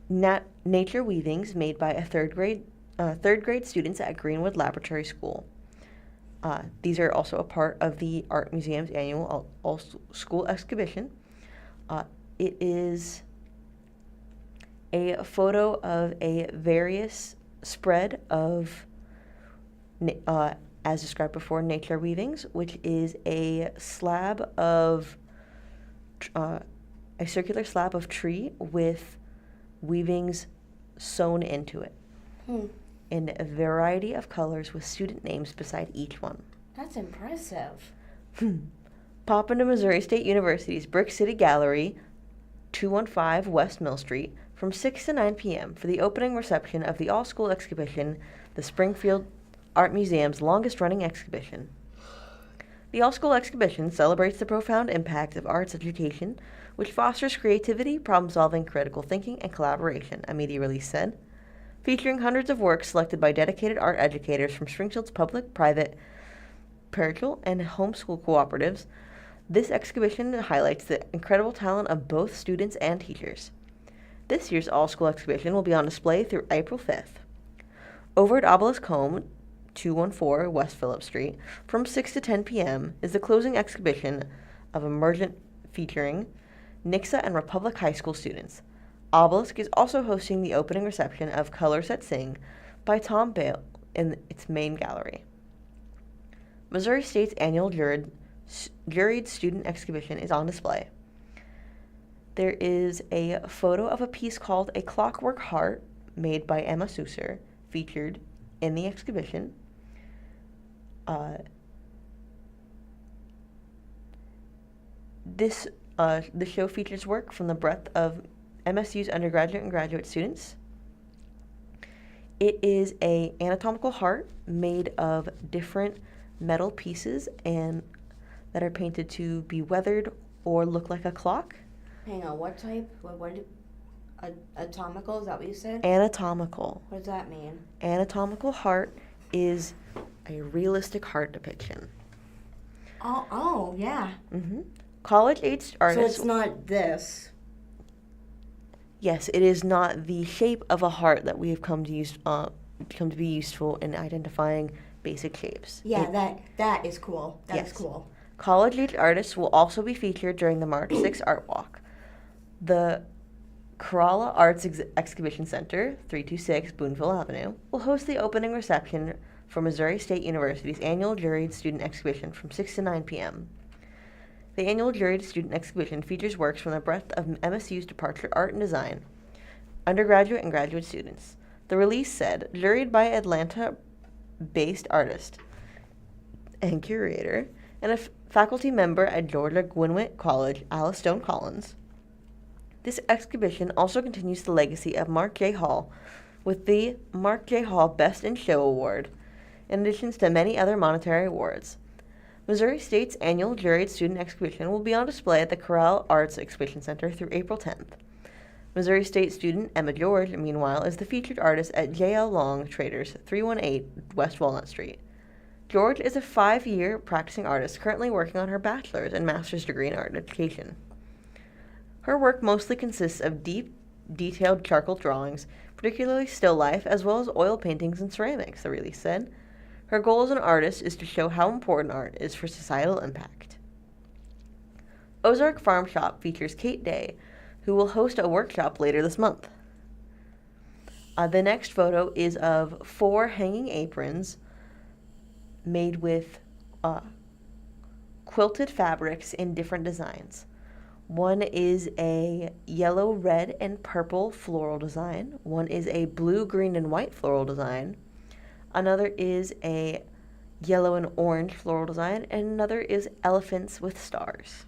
nature weavings made by third grade students at Greenwood Laboratory School. These are also a part of the Art Museum's annual all-school exhibition. It is a photo of a various spread of, as described before, nature weavings, which is a slab of a circular slab of tree with weavings sewn into it in a variety of colors with student names beside each one. That's impressive. Pop into Missouri State University's Brick City Gallery, 215 West Mill Street, from 6 to 9 p.m. for the opening reception of the all-school exhibition, the Springfield Art Museum's longest-running exhibition. The all-school exhibition celebrates the profound impact of arts education, which fosters creativity, problem-solving, critical thinking, and collaboration, a media release said. featuring hundreds of works selected by dedicated art educators from Springfield's public, private, parochial, and homeschool cooperatives. This exhibition highlights the incredible talent of both students and teachers. This year's all-school exhibition will be on display through April 5th. Over at Obelisk Home, 214 West Phillip Street, from 6 to 10 p.m. is the closing exhibition of Emergent featuring Nixa and Republic High School students. Obelisk is also hosting the opening reception of Colors That Sing by Tom Bale in its main gallery. Missouri State's annual juried student exhibition is on display. There is a photo of a piece called A Clockwork Heart made by Emma Susser featured in the exhibition. The show features work from the breadth of MSU's undergraduate and graduate students. It is an anatomical heart made of different metal pieces and that are painted to be weathered or look like a clock. Hang on, what type? Atomical, is that what you said? Anatomical. What does that mean? Anatomical heart is a realistic heart depiction. Oh, yeah. Mm-hmm. College-aged artists... So it's not this. Yes, it is not the shape of a heart that we have come to be useful in identifying basic shapes. Yeah, that is cool. That is cool. College-aged artists will also be featured during the March 6th Art Walk. The Kerala Arts Exhibition Center, 326 Boonville Avenue, will host the opening reception for Missouri State University's annual juried student exhibition from 6 to 9 p.m. The annual juried student exhibition features works from the breadth of MSU's Department of Art and Design, undergraduate and graduate students. The release said, juried by Atlanta-based artist and curator and a faculty member at Georgia Gwinnett College, Alice Stone Collins. This exhibition also continues the legacy of Mark J. Hall with the Mark J. Hall Best in Show Award, in addition to many other monetary awards. Missouri State's annual juried student exhibition will be on display at the Corral Arts Exhibition Center through April 10th. Missouri State student Emma George, meanwhile, is the featured artist at J.L. Long Traders, 318 West Walnut Street. George is a 5-year practicing artist currently working on her bachelor's and master's degree in art education. Her work mostly consists of deep, detailed charcoal drawings, particularly still life, as well as oil paintings and ceramics, the release said. Her goal as an artist is to show how important art is for societal impact. Ozark Farm Shop features Kate Day, who will host a workshop later this month. The next photo is of 4 hanging aprons made with quilted fabrics in different designs. One is a yellow, red, and purple floral design. One is a blue, green, and white floral design. Another is a yellow and orange floral design, and another is elephants with stars.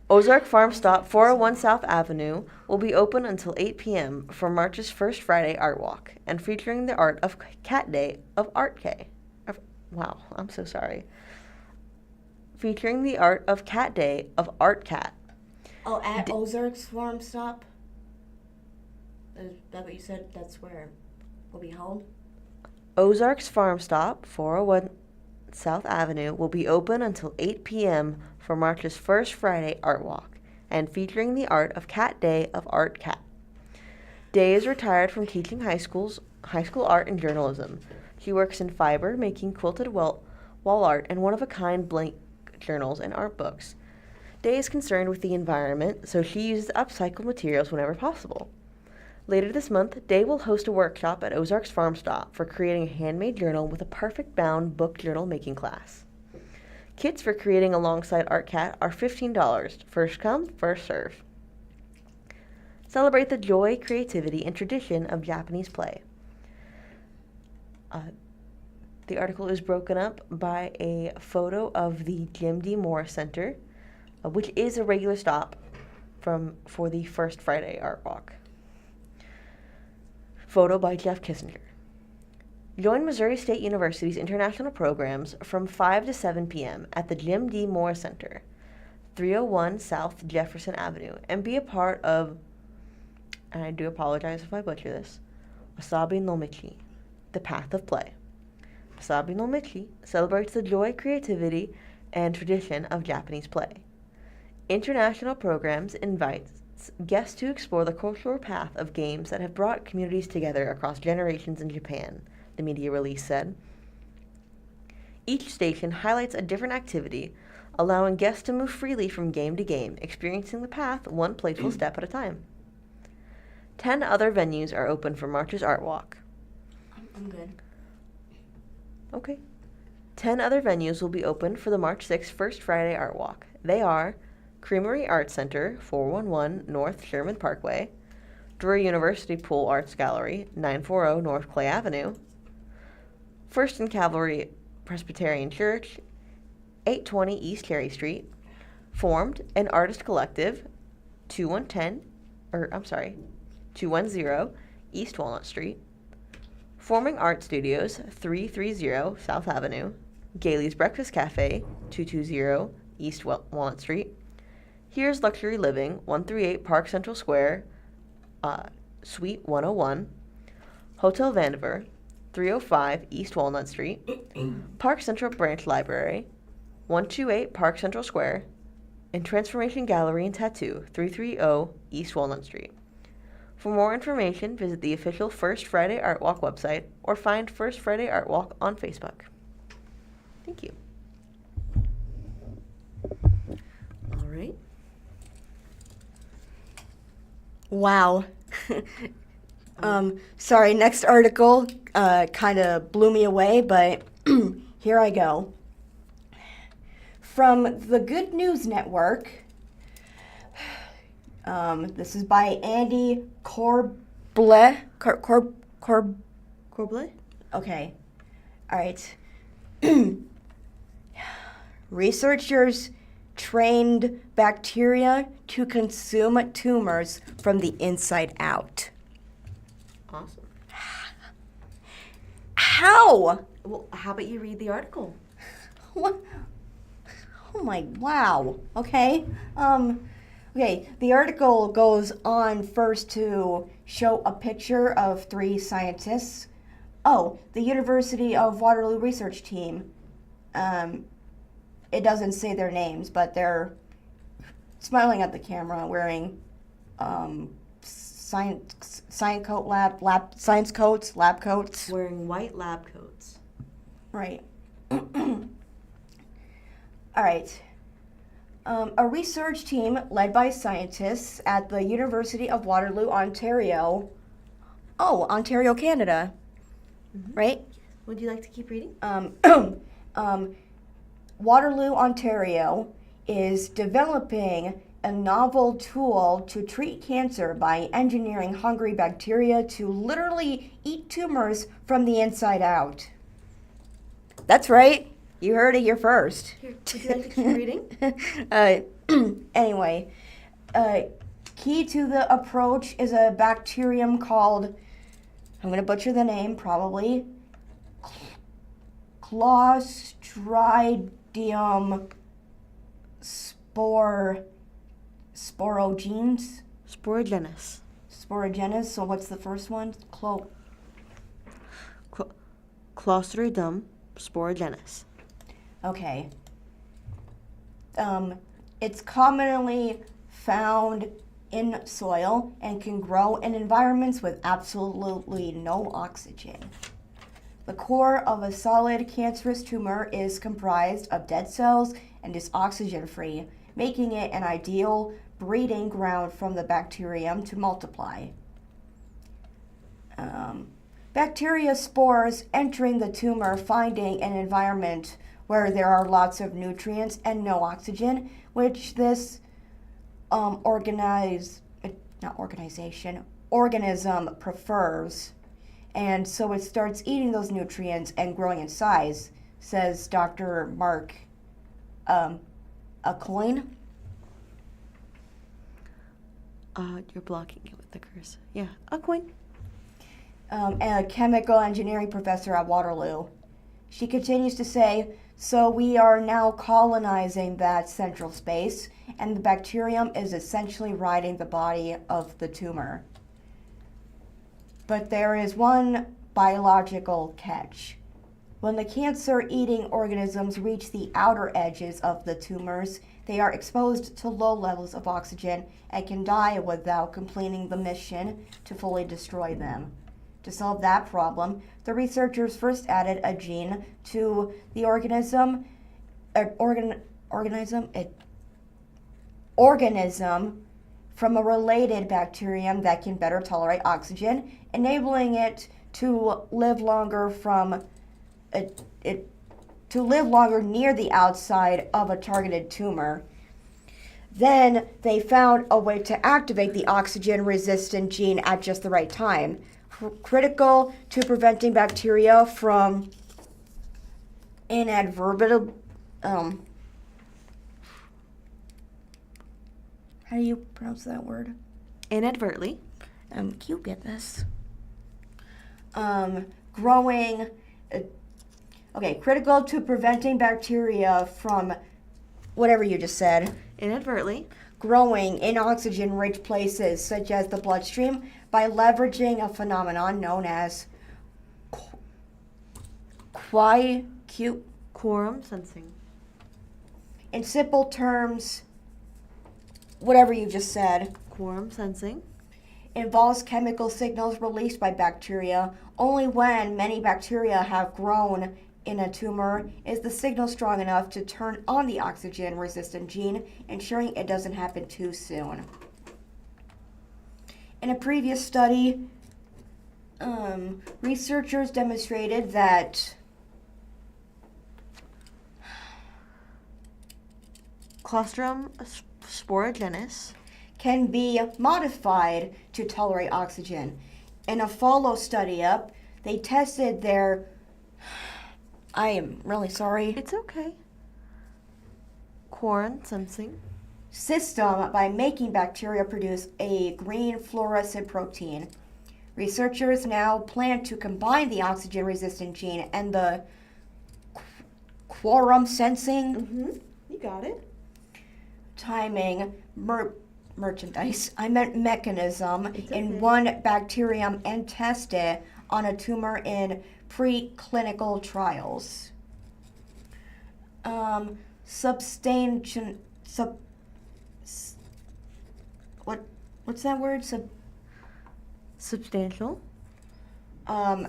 Ozark Farm Stop, 401 South Avenue, will be open until 8 p.m. for March's First Friday Art Walk, and featuring the art of Cat Day of Art K. Wow, I'm so sorry. Featuring the art of Cat Day of Art Cat. Oh, at Ozark's Farm Stop? Is that what you said? That's where it will be held? Ozark's Farm Stop, 401 South Avenue, will be open until 8 p.m. for March's First Friday Art Walk, and featuring the art of Cat Day of Art Cat. Day is retired from teaching high school art and journalism. She works in fiber, making quilted wall art and one-of-a-kind blank journals and art books. Day is concerned with the environment, so she uses upcycled materials whenever possible. Later this month, Day will host a workshop at Ozark's Farm Stop for creating a handmade journal with a perfect bound book journal making class. Kits for creating alongside Art Cat are $15. First come, first serve. Celebrate the joy, creativity, and tradition of Japanese play. The article is broken up by a photo of the Jim D. Morris Center, which is a regular stop for the First Friday Art Walk. Photo by Jeff Kissinger. Join Missouri State University's international programs from 5 to 7 p.m. at the Jim D. Morris Center, 301 South Jefferson Avenue, and be a part of and I do apologize if I butcher this, Wasabi no Michi, the path of play. Wasabi no Michi celebrates the joy, creativity, and tradition of Japanese play. International programs invite guests to explore the cultural path of games that have brought communities together across generations in Japan, the media release said. Each station highlights a different activity, allowing guests to move freely from game to game, experiencing the path one playful step at a time. 10 other venues are open for March's Art Walk. I'm good. Okay. 10 other venues will be open for the March 6th First Friday Art Walk. They are Creamery Arts Center, 411 North Sherman Parkway, Drury University Pool Arts Gallery, 940 North Clay Avenue, First and Cavalry Presbyterian Church, 820 East Cherry Street, Formed, an artist collective, 210 East Walnut Street, Forming Art Studios, 330 South Avenue, Gailey's Breakfast Cafe, 220 East Walnut Street, Here's Luxury Living, 138 Park Central Square, Suite 101, Hotel Vandiver, 305 East Walnut Street, Park Central Branch Library, 128 Park Central Square, and Transformation Gallery and Tattoo, 330 East Walnut Street. For more information, visit the official First Friday Art Walk website or find First Friday Art Walk on Facebook. Thank you. All right. Wow. Sorry, next article kind of blew me away, but here I go. From the Good News Network, this is by Andy Corble. Corble? Okay. All right. Researchers trained bacteria to consume tumors from the inside out. Awesome. How? Well, how about you read the article? What? Oh my, wow. Okay. Okay, the article goes on first to show a picture of 3 scientists. Oh, the University of Waterloo research team. It doesn't say their names, but they're smiling at the camera, wearing science coats, lab coats. Wearing white lab coats. Right. All right. A research team led by scientists at the University of Waterloo, Ontario. Oh, Ontario, Canada. Mm-hmm. Right? Would you like to keep reading? Waterloo, Ontario is developing a novel tool to treat cancer by engineering hungry bacteria to literally eat tumors from the inside out. That's right. You heard it here first. Here, would you like to keep reading? Anyway, key to the approach is a bacterium called, I'm going to butcher the name probably, Clostridium sporogenes. Sporogenous. So what's the first one? Clostridium sporogenous. Okay. It's commonly found in soil and can grow in environments with absolutely no oxygen. The core of a solid cancerous tumor is comprised of dead cells and is oxygen-free, making it an ideal breeding ground for the bacterium to multiply. Bacteria spores entering the tumor, finding an environment where there are lots of nutrients and no oxygen, which this organism prefers. And so it starts eating those nutrients and growing in size, says Dr. Mark Acoin. You're blocking it with the cursor. Yeah, Acoin. A chemical engineering professor at Waterloo. She continues to say, so we are now colonizing that central space, and the bacterium is essentially riding the body of the tumor. But there is one biological catch. When the cancer-eating organisms reach the outer edges of the tumors, they are exposed to low levels of oxygen and can die without completing the mission to fully destroy them. To solve that problem, the researchers first added a gene to the organism from a related bacterium that can better tolerate oxygen, enabling it to live longer near the outside of a targeted tumor. Then they found a way to activate the oxygen-resistant gene at just the right time, critical to preventing bacteria from inadvertently. How do you pronounce that word? Inadvertently. Can you get this? Growing. Critical to preventing bacteria from whatever you just said. Inadvertently. Growing in oxygen-rich places such as the bloodstream by leveraging a phenomenon known as quorum sensing. In simple terms, whatever you just said. Quorum sensing Involves chemical signals released by bacteria. Only when many bacteria have grown in a tumor is the signal strong enough to turn on the oxygen-resistant gene, ensuring it doesn't happen too soon. In a previous study, researchers demonstrated that Clostridium sporogenes can be modified to tolerate oxygen. In a follow study up, they tested their I am really sorry. It's okay. Quorum sensing System by making bacteria produce a green fluorescent protein. Researchers now plan to combine the oxygen-resistant gene and the quorum sensing. You got it. Timing mechanism in okay. one bacterium and test it on a tumor in preclinical trials. What's that word? Substantial.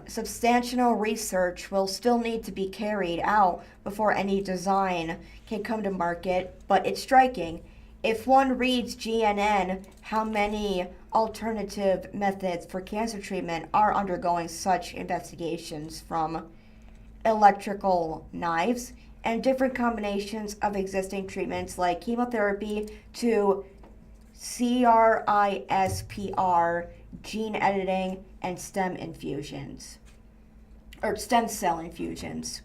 Substantial research will still need to be carried out before any design can come to market, but it's striking. If one reads GNN, how many alternative methods for cancer treatment are undergoing such investigations, from electrical knives and different combinations of existing treatments like chemotherapy to CRISPR, gene editing, and stem cell infusions.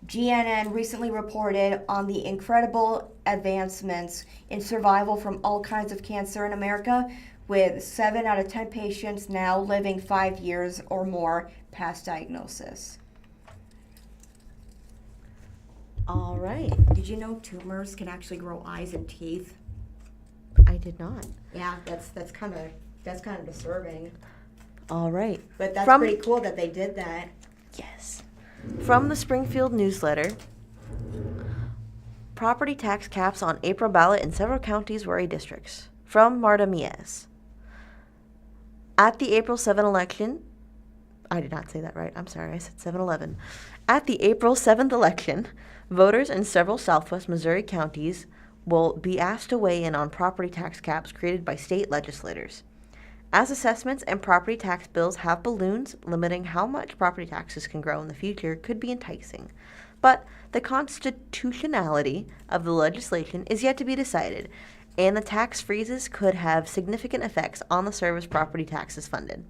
GNN recently reported on the incredible advancements in survival from all kinds of cancer in America, with 7 out of 10 patients now living 5 years or more past diagnosis. All right. Did you know tumors can actually grow eyes and teeth? I did not. Yeah, that's kind of disturbing. All right. But that's pretty cool that they did that. Yes. From the Springfield News-Leader, property tax caps on April ballot in several counties worry districts. From Marta Mies. At the April 7 election, I did not say that right. I'm sorry. I said 7-11. At the April 7th election, voters in several southwest Missouri counties will be asked to weigh in on property tax caps created by state legislators. As assessments and property tax bills have balloons, limiting how much property taxes can grow in the future could be enticing. But the constitutionality of the legislation is yet to be decided, and the tax freezes could have significant effects on the services property taxes funded.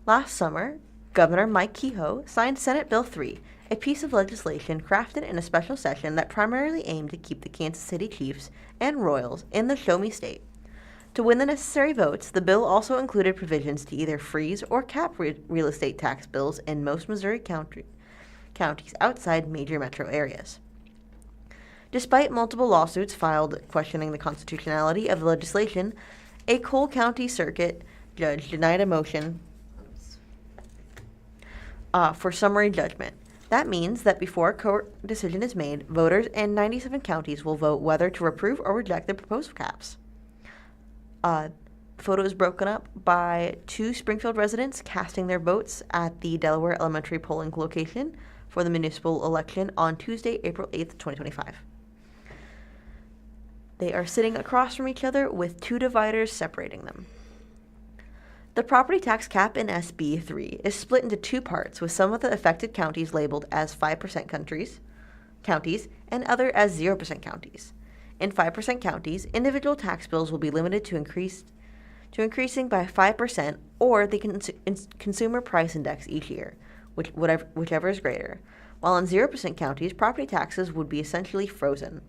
Last summer, Governor Mike Kehoe signed Senate Bill 3, a piece of legislation crafted in a special session that primarily aimed to keep the Kansas City Chiefs and Royals in the Show Me State. To win the necessary votes, the bill also included provisions to either freeze or cap real estate tax bills in most Missouri counties outside major metro areas. Despite multiple lawsuits filed questioning the constitutionality of the legislation, a Cole County Circuit judge denied a motion for summary judgment. That means that before a court decision is made, voters in 97 counties will vote whether to approve or reject the proposed caps. Photo is broken up by 2 Springfield residents casting their votes at the Delaware Elementary polling location for the municipal election on Tuesday, April 8th, 2025. They are sitting across from each other with 2 dividers separating them. The property tax cap in SB 3 is split into 2 parts, with some of the affected counties labeled as 5% counties and other as 0% counties. In 5% counties, individual tax bills will be limited to increasing by 5% or the consumer price index each year, whichever is greater, while in 0% counties, property taxes would be essentially frozen.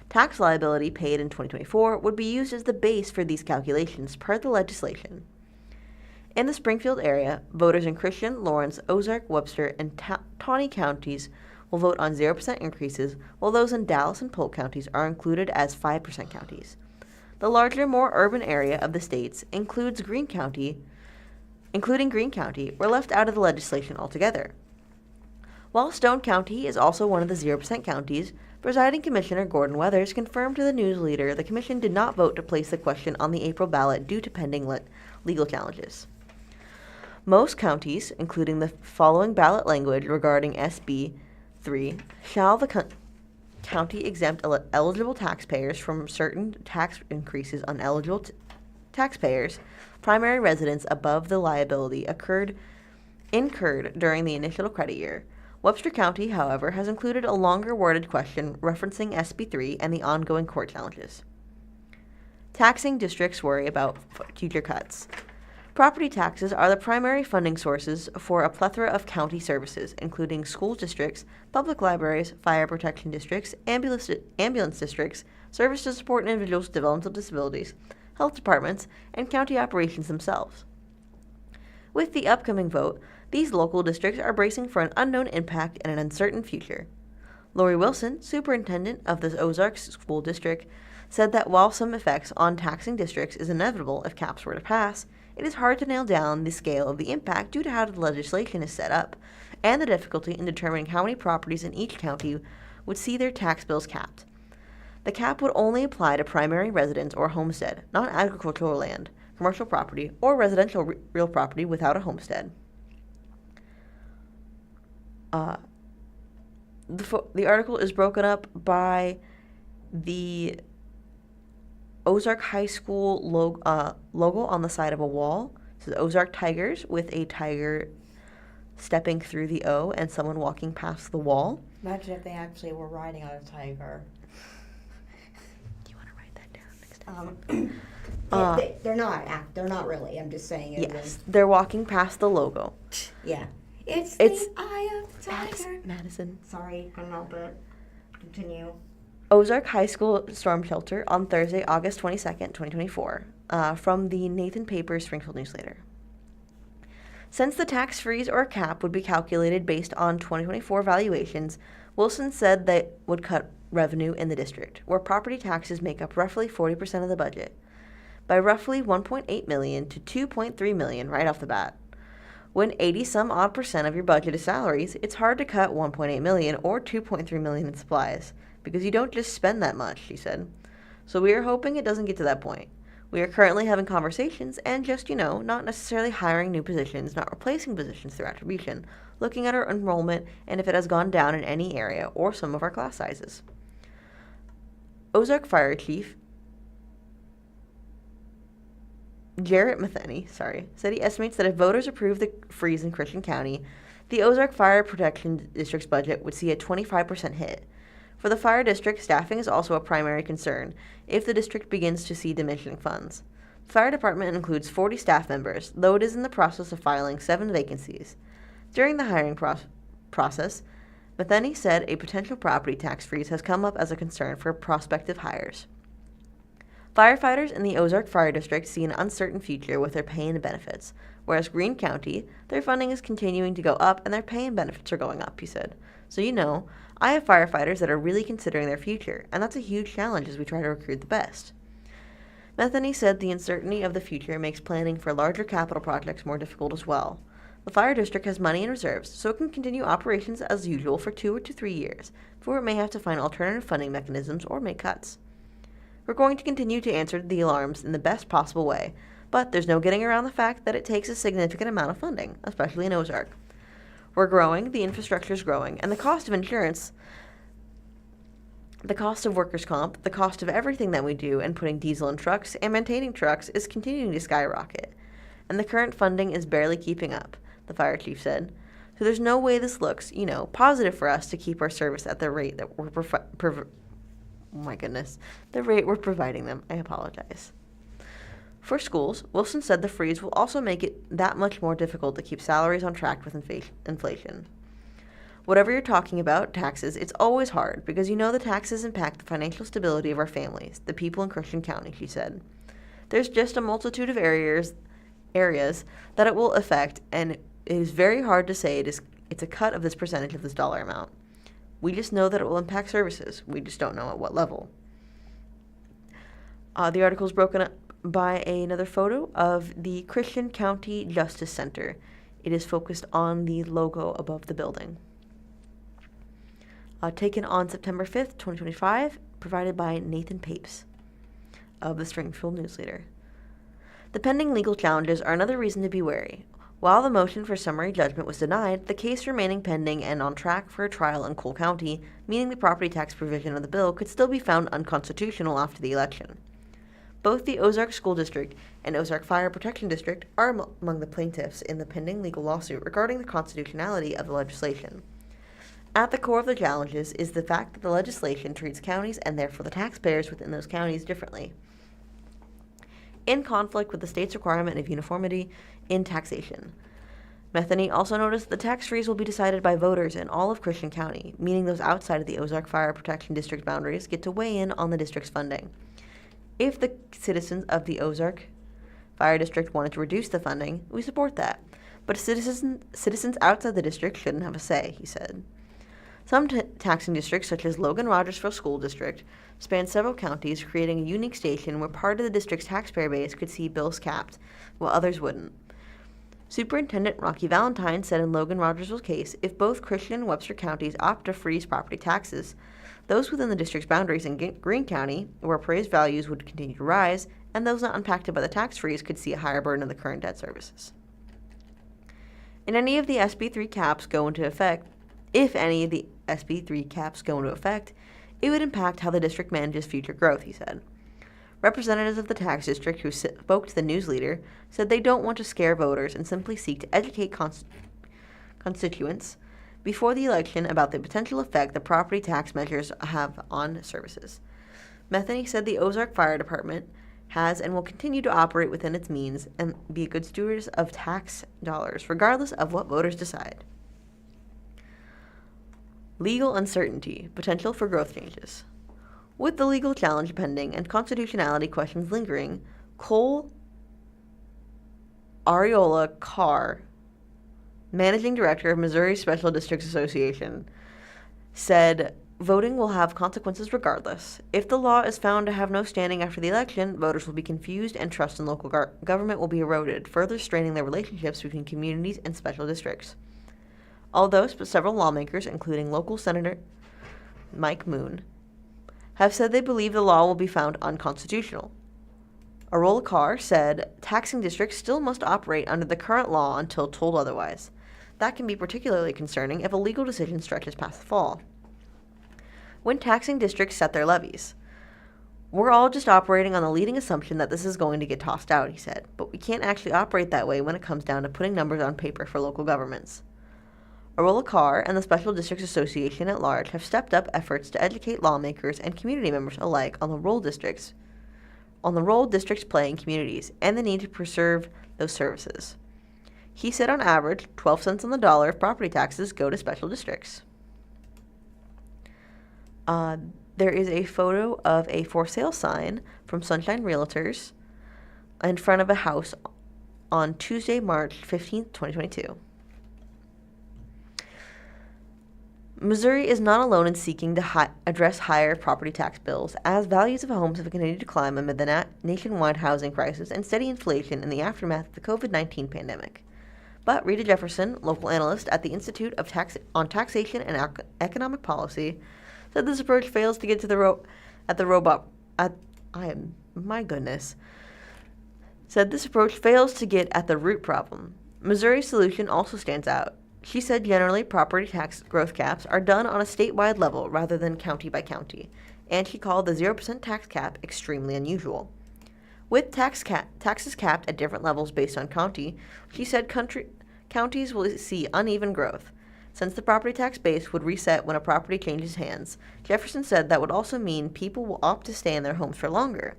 Tax liability paid in 2024 would be used as the base for these calculations per the legislation. In the Springfield area, voters in Christian, Lawrence, Ozark, Webster, and Tawney counties will vote on 0% increases, while those in Dallas and Polk counties are included as 5% counties. The larger, more urban area of the states including Greene County, were left out of the legislation altogether. While Stone County is also one of the 0% counties, Presiding Commissioner Gordon Weathers confirmed to the News-Leader the Commission did not vote to place the question on the April ballot due to pending legal challenges. Most counties, including the following ballot language regarding SB 3, shall the county exempt eligible taxpayers from certain tax increases on eligible taxpayers, primary residents above the liability incurred during the initial credit year. Webster County, however, has included a longer worded question referencing SB 3 and the ongoing court challenges. Taxing districts worry about future cuts. Property taxes are the primary funding sources for a plethora of county services, including school districts, public libraries, fire protection districts, ambulance districts, service to support individuals with developmental disabilities, health departments, and county operations themselves. With the upcoming vote, these local districts are bracing for an unknown impact and an uncertain future. Lori Wilson, superintendent of the Ozarks School District, said that while some effects on taxing districts is inevitable if caps were to pass, it is hard to nail down the scale of the impact due to how the legislation is set up and the difficulty in determining how many properties in each county would see their tax bills capped. The cap would only apply to primary residence or homestead, not agricultural land, commercial property, or residential real property without a homestead. The article is broken up by the Ozark High School logo on the side of a wall. It says Ozark Tigers with a tiger stepping through the O and someone walking past the wall. Imagine if they actually were riding on a tiger. Do you want to write that down next time? They're not. They're not really. I'm just saying it. Yes, they're walking past the logo. Yeah. It's the eye of the tiger. Madison. Sorry, couldn't help it. Continue. Ozark High School Storm Shelter on Thursday, August 22nd, 2024, from the Nathan Papers Springfield News-Leader. Since the tax freeze or cap would be calculated based on 2024 valuations, Wilson said that would cut revenue in the district, where property taxes make up roughly 40% of the budget, by roughly $1.8 million to $2.3 million right off the bat. When 80-some-odd% of your budget is salaries, it's hard to cut $1.8 million or $2.3 million in supplies, because you don't just spend that much, she said. So we are hoping it doesn't get to that point. We are currently having conversations and just, not necessarily hiring new positions, not replacing positions through attribution, looking at our enrollment and if it has gone down in any area or some of our class sizes. Ozark Fire Chief Jarrett Matheny, said he estimates that if voters approve the freeze in Christian County, the Ozark Fire Protection District's budget would see a 25% hit. For the fire district, staffing is also a primary concern if the district begins to see diminishing funds. The fire department includes 40 staff members, though it is in the process of filing 7 vacancies. During the hiring process, Matheny said a potential property tax freeze has come up as a concern for prospective hires. Firefighters in the Ozark Fire District see an uncertain future with their pay and benefits, whereas Greene County, their funding is continuing to go up and their pay and benefits are going up, he said. So I have firefighters that are really considering their future, and that's a huge challenge as we try to recruit the best. Metheny said the uncertainty of the future makes planning for larger capital projects more difficult as well. The fire district has money in reserves, so it can continue operations as usual for 2 to 3 years, before it may have to find alternative funding mechanisms or make cuts. We're going to continue to answer the alarms in the best possible way, but there's no getting around the fact that it takes a significant amount of funding, especially in Ozark. We're growing, the infrastructure is growing, and the cost of insurance, the cost of workers' comp, the cost of everything that we do and putting diesel in trucks and maintaining trucks is continuing to skyrocket. And the current funding is barely keeping up, the fire chief said. So there's no way this looks, positive for us to keep our service at the rate that we're the rate we're providing them. I apologize. For schools, Wilson said the freeze will also make it that much more difficult to keep salaries on track with inflation. Whatever you're talking about, taxes, it's always hard because the taxes impact the financial stability of our families, the people in Christian County, she said. There's just a multitude of areas that it will affect, and it is very hard to say it's a cut of this percentage of this dollar amount. We just know that it will impact services. We just don't know at what level. The article is broken up by another photo of the Christian County Justice Center. It is focused on the logo above the building. Taken on September 5th, 2025, provided by Nathan Papes of the Springfield News-Leader. The pending legal challenges are another reason to be wary. While the motion for summary judgment was denied, the case remaining pending and on track for a trial in Cole County, meaning the property tax provision of the bill could still be found unconstitutional after the election. Both the Ozark School District and Ozark Fire Protection District are among the plaintiffs in the pending legal lawsuit regarding the constitutionality of the legislation. At the core of the challenges is the fact that the legislation treats counties and therefore the taxpayers within those counties differently, in conflict with the state's requirement of uniformity in taxation. Metheny also noticed the tax freeze will be decided by voters in all of Christian County, meaning those outside of the Ozark Fire Protection District boundaries get to weigh in on the district's funding. If the citizens of the Ozark Fire District wanted to reduce the funding, we support that. But citizens outside the district shouldn't have a say, he said. Some taxing districts, such as Logan-Rogersville School District, span several counties, creating a unique station where part of the district's taxpayer base could see bills capped, while others wouldn't. Superintendent Rocky Valentine said in Logan-Rogersville's case, if both Christian and Webster counties opt to freeze property taxes, those within the district's boundaries in Greene County, where appraised values would continue to rise, and those not impacted by the tax freeze could see a higher burden of the current debt services. If any of the SB 3 caps go into effect, it would impact how the district manages future growth, he said. Representatives of the tax district who spoke to the News-Leader said they don't want to scare voters and simply seek to educate constituents before the election about the potential effect the property tax measures have on services. Metheny said the Ozark Fire Department has and will continue to operate within its means and be good stewards of tax dollars, regardless of what voters decide. Legal uncertainty, potential for growth changes. With the legal challenge pending and constitutionality questions lingering, Cole Ariola Carr, managing director of Missouri Special Districts Association, said voting will have consequences regardless. If the law is found to have no standing after the election, voters will be confused and trust in local government will be eroded, further straining the relationships between communities and special districts. Although several lawmakers, including local Senator Mike Moon, have said they believe the law will be found unconstitutional. Arola Carr said taxing districts still must operate under the current law until told otherwise. That can be particularly concerning if a legal decision stretches past the fall. When taxing districts set their levies, we're all just operating on the leading assumption that this is going to get tossed out, he said, but we can't actually operate that way when it comes down to putting numbers on paper for local governments. Arola Carr and the Special Districts Association at large have stepped up efforts to educate lawmakers and community members alike on the role districts play in communities and the need to preserve those services. He said on average, 12 cents on the dollar of property taxes go to special districts. There is a photo of a for sale sign from Sunshine Realtors in front of a house on Tuesday, March 15th, 2022. Missouri is not alone in seeking to address higher property tax bills, as values of homes have continued to climb amid the nationwide housing crisis and steady inflation in the aftermath of the COVID-19 pandemic. But Rita Jefferson, local analyst at the Institute of Taxation and Economic Policy, said this approach fails to get to the root problem. Missouri's solution also stands out. She said generally property tax growth caps are done on a statewide level rather than county by county, and she called the 0% tax cap extremely unusual. With taxes capped at different levels based on county, she said counties will see uneven growth. Since the property tax base would reset when a property changes hands, Jefferson said that would also mean people will opt to stay in their homes for longer.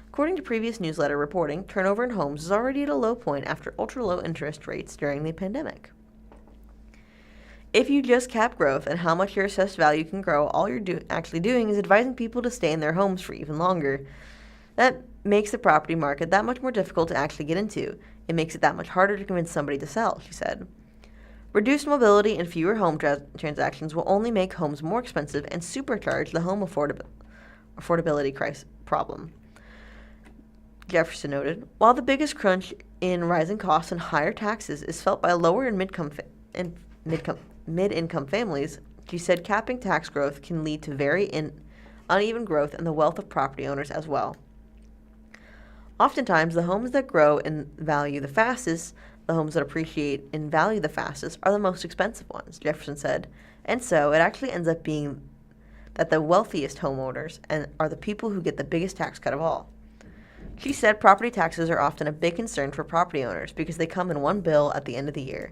According to previous newsletter reporting, turnover in homes is already at a low point after ultra-low interest rates during the pandemic. If you just cap growth and how much your assessed value can grow, all you're actually doing is advising people to stay in their homes for even longer. That makes the property market that much more difficult to actually get into. It makes it that much harder to convince somebody to sell, she said. Reduced mobility and fewer home transactions will only make homes more expensive and supercharge the home affordability problem, Jefferson noted. While the biggest crunch in rising costs and higher taxes is felt by lower and mid-income families, she said capping tax growth can lead to very uneven growth in the wealth of property owners as well. Oftentimes, the homes that grow in value the fastest, the homes that appreciate in value the fastest, are the most expensive ones, Jefferson said, and so it actually ends up being that the wealthiest homeowners are the people who get the biggest tax cut of all. She said property taxes are often a big concern for property owners because they come in one bill at the end of the year.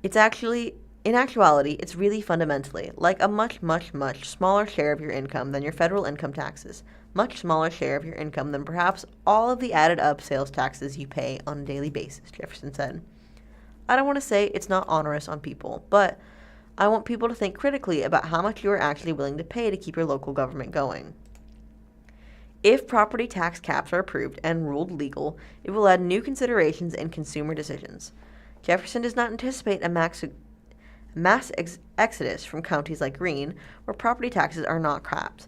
In actuality, it's really fundamentally like a much, much, much smaller share of your income than your federal income taxes, much smaller share of your income than perhaps all of the added up sales taxes you pay on a daily basis, Jefferson said. I don't want to say it's not onerous on people, but I want people to think critically about how much you are actually willing to pay to keep your local government going. If property tax caps are approved and ruled legal, it will add new considerations in consumer decisions. Jefferson does not anticipate a mass exodus from counties like Greene, where property taxes are not capped.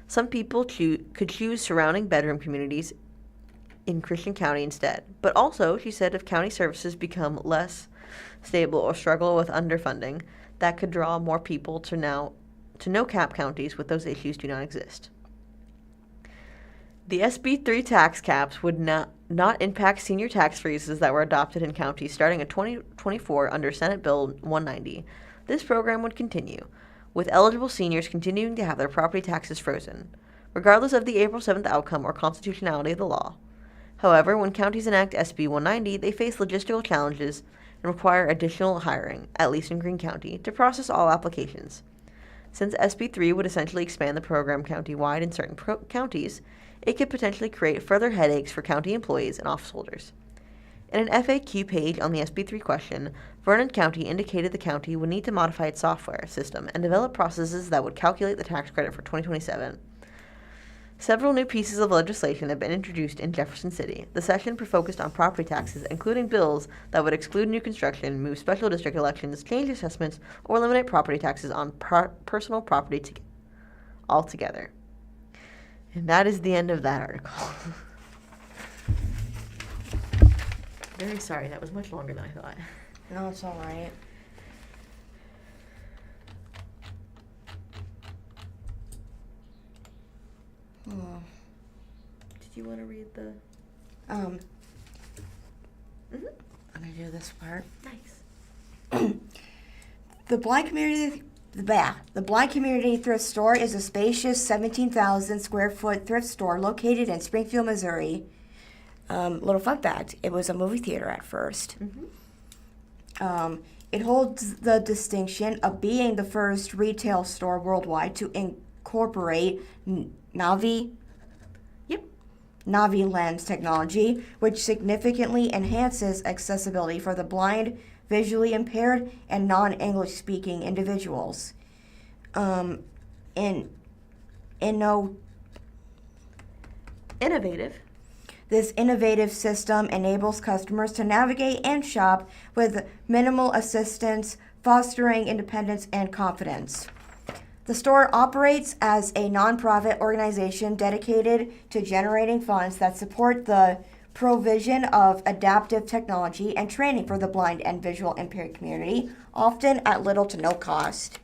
Some people could choose surrounding bedroom communities in Christian County instead. But also, she said, if county services become less stable or struggle with underfunding, that could draw more people to no-cap counties with those issues do not exist. The SB 3 tax caps would not impact senior tax freezes that were adopted in counties starting in 2024 under Senate Bill 190. This program would continue, with eligible seniors continuing to have their property taxes frozen, regardless of the April 7th outcome or constitutionality of the law. However, when counties enact SB 190, they face logistical challenges and require additional hiring, at least in Greene County, to process all applications. Since SB 3 would essentially expand the program county-wide in certain counties, it could potentially create further headaches for county employees and office holders. In an FAQ page on the SB 3 question, Vernon County indicated the county would need to modify its software system and develop processes that would calculate the tax credit for 2027. Several new pieces of legislation have been introduced in Jefferson City. The session focused on property taxes, including bills that would exclude new construction, move special district elections, change assessments, or eliminate property taxes on personal property altogether. And that is the end of that article. Very sorry, that was much longer than I thought. No, it's all right. Did you want to read the... I'm gonna do this part. Nice. The Blind Community Thrift Store is a spacious 17,000 square foot thrift store located in Springfield, Missouri. Little fun fact, it was a movie theater at first. It holds the distinction of being the first retail store worldwide to incorporate Navi lens technology, which significantly enhances accessibility for the blind, visually impaired, and non-English speaking individuals. Innovative. This innovative system enables customers to navigate and shop with minimal assistance fostering independence and confidence. The store operates as a nonprofit organization dedicated to generating funds that support the provision of adaptive technology and training for the blind and visual impaired community, often at little to no cost.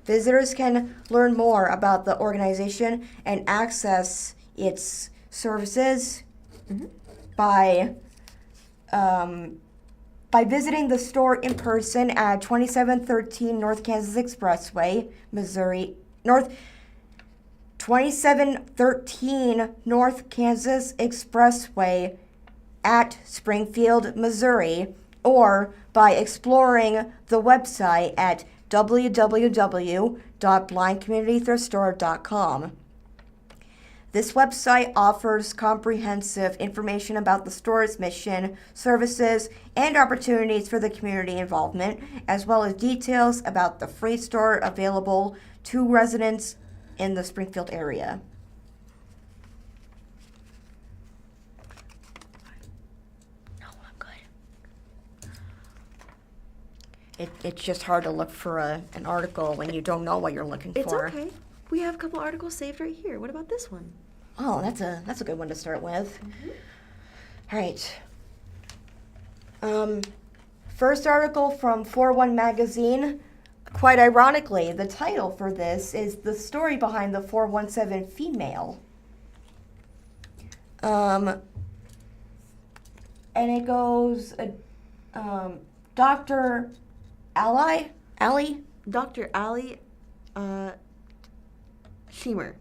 Visitors can learn more about the organization and access its services by visiting the store in person at 2713 North Kansas Expressway, Missouri, 2713 North Kansas Expressway at Springfield, Missouri, or by exploring the website at www.blindcommunitythriftstore.com. This website offers comprehensive information about the store's mission, services, and opportunities for the community involvement, as well as details about the free store available to residents in the Springfield area. No, I'm good. It's just hard to look for an article when you don't know what you're looking It's for. okay. We have a couple articles saved right here. What about this one? Oh, that's a good one to start with. All right. First article from 4-1 magazine. Quite ironically, the title for this is The Story Behind the 417 Female. And it goes, Dr. Allie? Dr. Allie Schemer.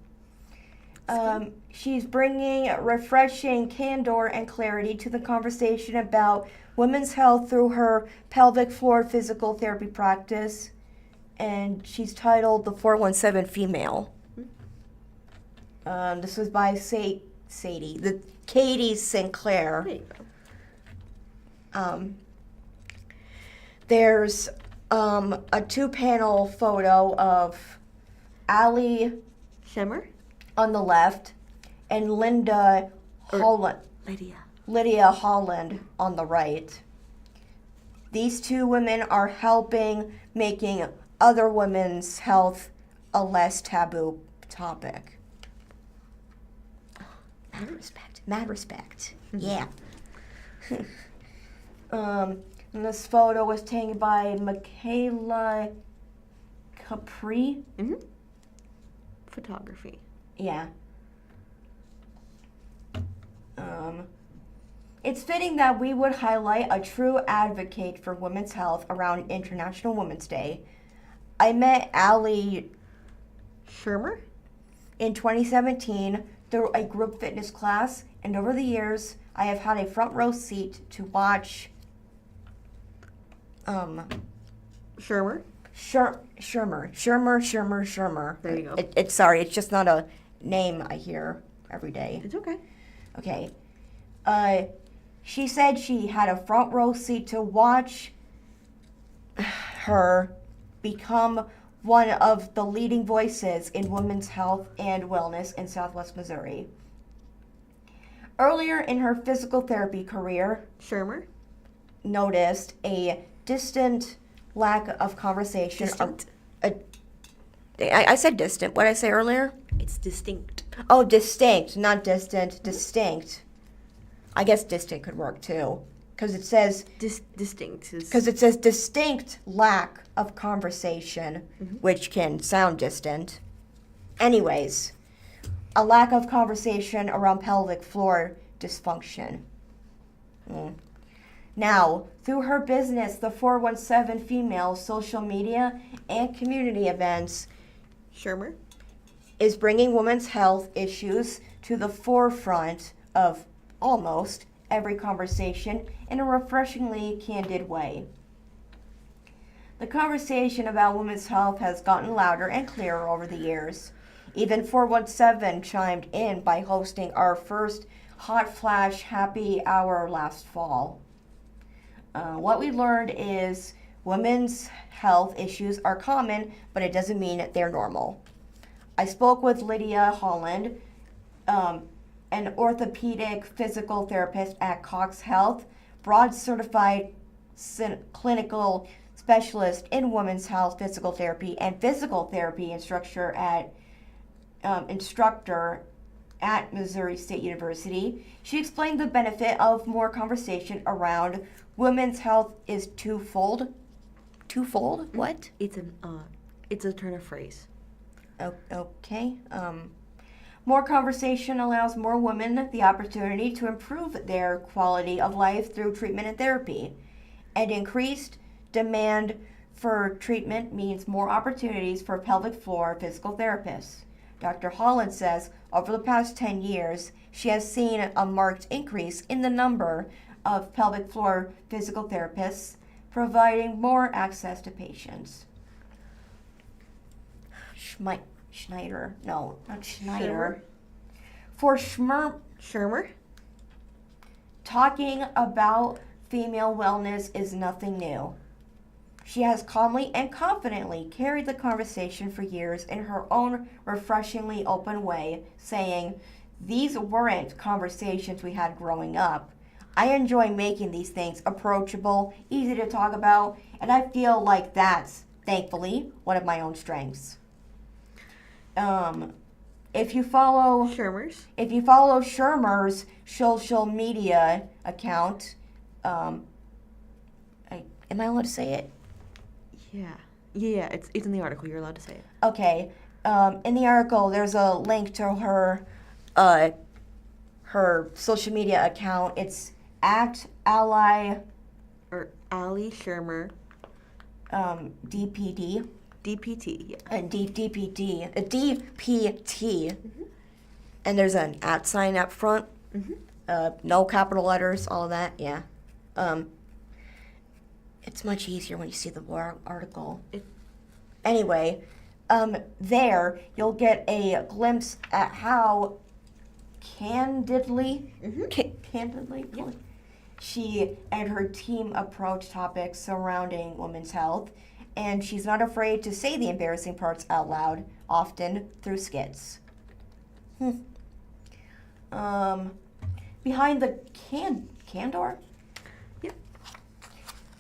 She's bringing refreshing candor and clarity to the conversation about women's health through her pelvic floor physical therapy practice, and she's titled The 417 Female. This was by Katie Sinclair. There you go. There's a 2-panel photo of Allie Schemer? on the left and Lydia Holland on the right. These two women are helping making other women's health a less taboo topic. Mad respect. Yeah. And this photo was taken by Michaela Capri. Photography. Yeah. It's fitting that we would highlight a true advocate for women's health around International Women's Day. I met Allie Schemer? in 2017 through a group fitness class, and over the years, I have had a front row seat to watch Schemer? Shermer. There you go. It's just not a name I hear every day. It's okay. Okay. She said she had a front row seat to watch her become one of the leading voices in women's health and wellness in Southwest Missouri. Earlier in her physical therapy career, Schemer? noticed a distant lack of conversation. Distinct. I said distant. What did I say earlier? It's distinct. Oh, distinct, not distant. Distinct. I guess distant could work too, because it says Distinct is... because it says distinct lack of conversation, which can sound distant. Anyways, a lack of conversation around pelvic floor dysfunction. Now, through her business, the 417 Female social media and community events Schemer? is bringing women's health issues to the forefront of almost every conversation in a refreshingly candid way. The conversation about women's health has gotten louder and clearer over the years. Even 417 chimed in by hosting our first Hot Flash Happy Hour last fall. What we learned is women's health issues are common, but it doesn't mean they're normal. I spoke with Lydia Holland, an orthopedic physical therapist at Cox Health, board certified clinical specialist in women's health, physical therapy instructor at Missouri State University. She explained the benefit of more conversation around women's health is twofold. Twofold? What? It's a turn of phrase. Okay. More conversation allows more women the opportunity to improve their quality of life through treatment and therapy. And increased demand for treatment means more opportunities for pelvic floor physical therapists. Dr. Holland says over the past 10 years, she has seen a marked increase in the number of pelvic floor physical therapists, providing more access to patients. Schneider. No, not Schneider. For Shermer? Talking about female wellness is nothing new. She has calmly and confidently carried the conversation for years in her own refreshingly open way, saying, "These weren't conversations we had growing up. I enjoy making these things approachable, easy to talk about, and I feel like that's, thankfully, one of my own strengths." If you follow Shermer's social media account, am I allowed to say it? Yeah. It's in the article. You're allowed to say it. Okay. In the article, there's a link to her social media account. It's at Ally Shermer. DPD. DPT. Yeah. DPT. And there's an @ sign up front. No capital letters. All of that. Yeah. It's much easier when you see the article. Anyway, there you'll get a glimpse at how candidly she and her team approach topics surrounding women's health, and she's not afraid to say the embarrassing parts out loud, often through skits. Behind the candor?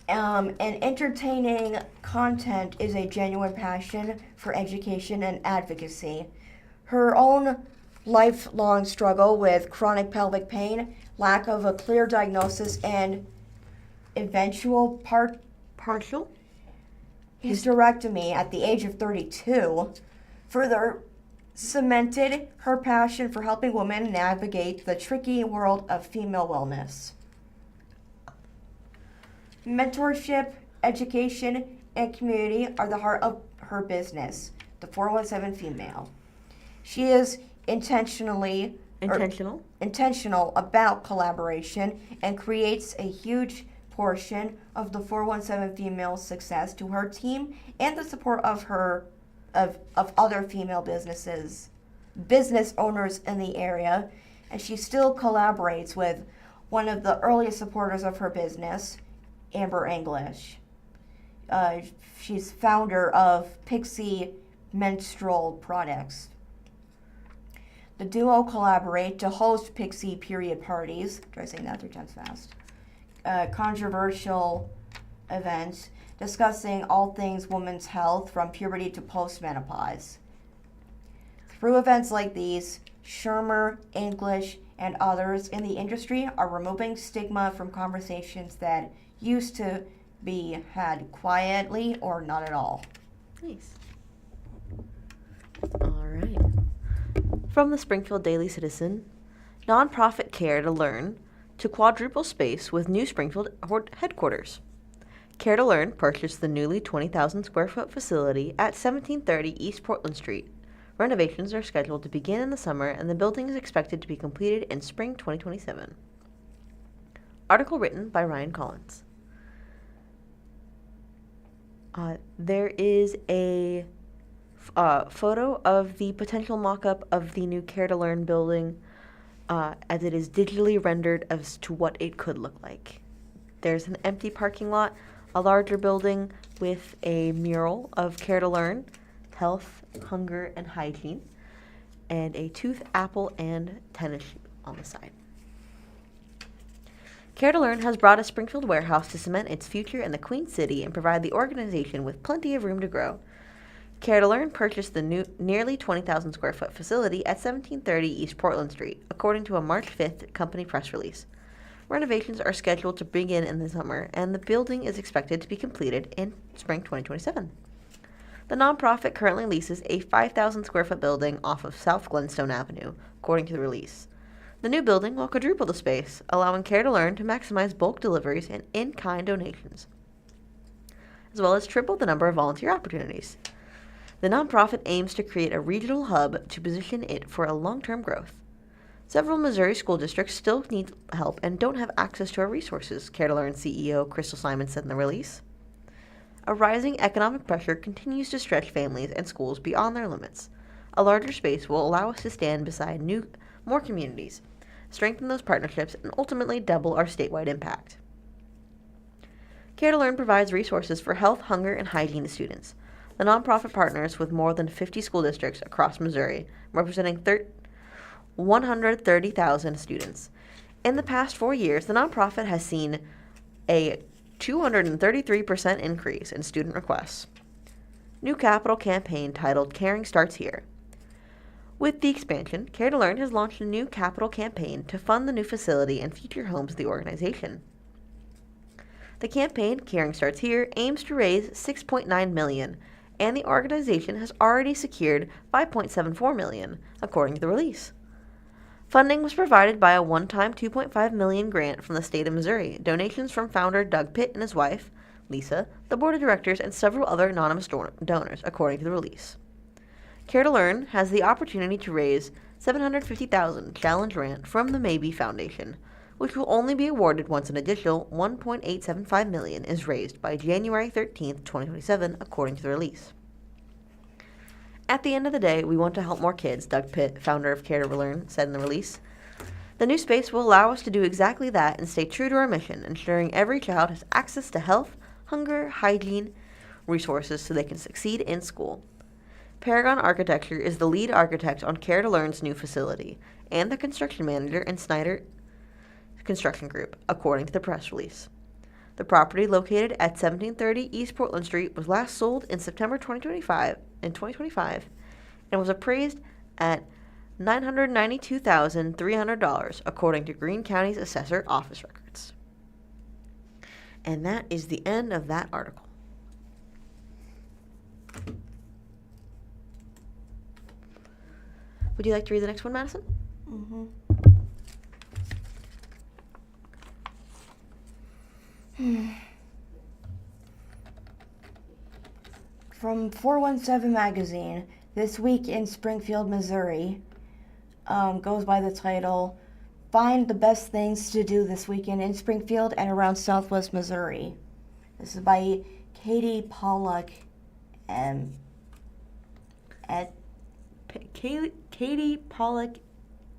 And entertaining content is a genuine passion for education and advocacy. Her own lifelong struggle with chronic pelvic pain, lack of a clear diagnosis, and eventual partial hysterectomy at the age of 32 further cemented her passion for helping women navigate the tricky world of female wellness. Mentorship, education, and community are the heart of her business, the 417 Female. She is intentional about collaboration and creates a huge portion of the 417 Female's success to her team and the support of other female business owners in the area. And she still collaborates with one of the earliest supporters of her business, Amber English. She's founder of Pixie Menstrual Products. The duo collaborate to host Pixie period parties, try saying that 3 times fast, controversial events discussing all things women's health from puberty to postmenopause. Through events like these, Shermer, English, and others in the industry are removing stigma from conversations that used to be had quietly or not at all. Nice. All right. From the Springfield Daily Citizen, nonprofit Care to Learn to quadruple space with new Springfield headquarters. Care to Learn purchased the newly 20,000 square foot facility at 1730 East Portland Street. Renovations are scheduled to begin in the summer, and the building is expected to be completed in spring 2027. Article written by Ryan Collins. There is a photo of the potential mock-up of the new Care to Learn building as it is digitally rendered as to what it could look like. There's an empty parking lot, a larger building with a mural of Care to Learn, health, hunger, and hygiene, and a tooth, apple, and tennis shoe on the side. Care to Learn has brought a Springfield warehouse to cement its future in the Queen City and provide the organization with plenty of room to grow. Care to Learn purchased the new nearly 20,000 square foot facility at 1730 East Portland Street, according to a March 5th company press release. Renovations are scheduled to begin in the summer, and the building is expected to be completed in spring 2027. The nonprofit currently leases a 5,000 square foot building off of South Glenstone Avenue, according to the release. The new building will quadruple the space, allowing Care to Learn to maximize bulk deliveries and in-kind donations, as well as triple the number of volunteer opportunities. The nonprofit aims to create a regional hub to position it for a long-term growth. Several Missouri school districts still need help and don't have access to our resources, Care to Learn CEO Crystal Simon said in the release. A rising economic pressure continues to stretch families and schools beyond their limits. A larger space will allow us to stand beside more communities, strengthen those partnerships, and ultimately double our statewide impact. Care to Learn provides resources for health, hunger, and hygiene to students. The nonprofit partners with more than 50 school districts across Missouri, representing 130,000 students. In the past 4 years, the nonprofit has seen a 233% increase in student requests. New capital campaign titled Caring Starts Here. With the expansion, Care to Learn has launched a new capital campaign to fund the new facility and future homes of the organization. The campaign, Caring Starts Here, aims to raise $6.9 million, and the organization has already secured $5.74 million, according to the release. Funding was provided by a one-time $2.5 million grant from the state of Missouri, donations from founder Doug Pitt and his wife, Lisa, the board of directors, and several other anonymous donors, according to the release. Care to Learn has the opportunity to raise $750,000 challenge grant from the Maybe Foundation, which will only be awarded once an additional $1.875 million is raised by January 13, 2027, according to the release. At the end of the day, we want to help more kids, Doug Pitt, founder of Care to Learn, said in the release. The new space will allow us to do exactly that and stay true to our mission, ensuring every child has access to health, hunger, hygiene, resources so they can succeed in school. Paragon Architecture is the lead architect on Care to Learn's new facility and the construction manager in Snyder Construction Group, according to the press release. The property, located at 1730 East Portland Street, was last sold in September 2025 and was appraised at $992,300, according to Greene County's assessor office records. And that is the end of that article. Would you like to read the next one, Madison? Mm-hmm. From 417 Magazine, this week in Springfield, Missouri, goes by the title, Find the Best Things to Do This Weekend in Springfield and Around Southwest Missouri. This is by Katie Pollock Katie Pollock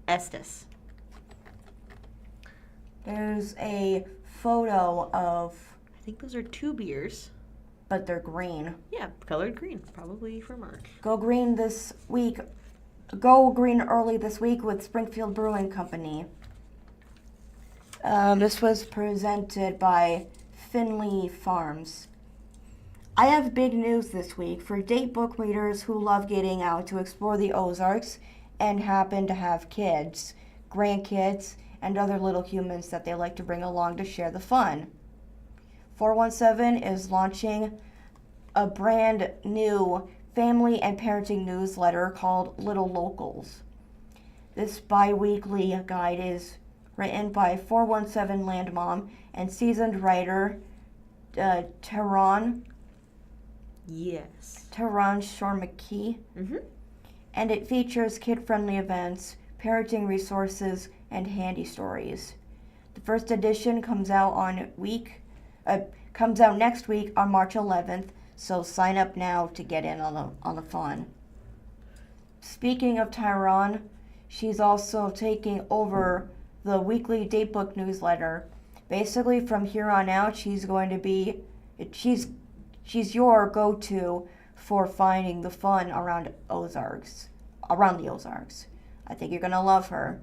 Estes. There's a photo of, I think those are 2 beers. but they're green. Yeah, colored green, probably for March. Go green this week. Go green early this week with Springfield Brewing Company. This was presented by Finley Farms. I have big news this week for date book readers who love getting out to explore the Ozarks and happen to have kids, grandkids, and other little humans that they like to bring along to share the fun. 417 is launching a brand new family and parenting newsletter called Little Locals. This bi-weekly guide is written by 417 land mom and seasoned writer Tehran Shormaki. And it features kid-friendly events, parenting resources, and handy stories. The first edition comes out next week on March 11th, so sign up now to get in on the fun. Speaking of Tehran, she's also taking over the weekly datebook newsletter. Basically, from here on out, she's your go-to for finding the fun around the Ozarks. I think you're gonna love her.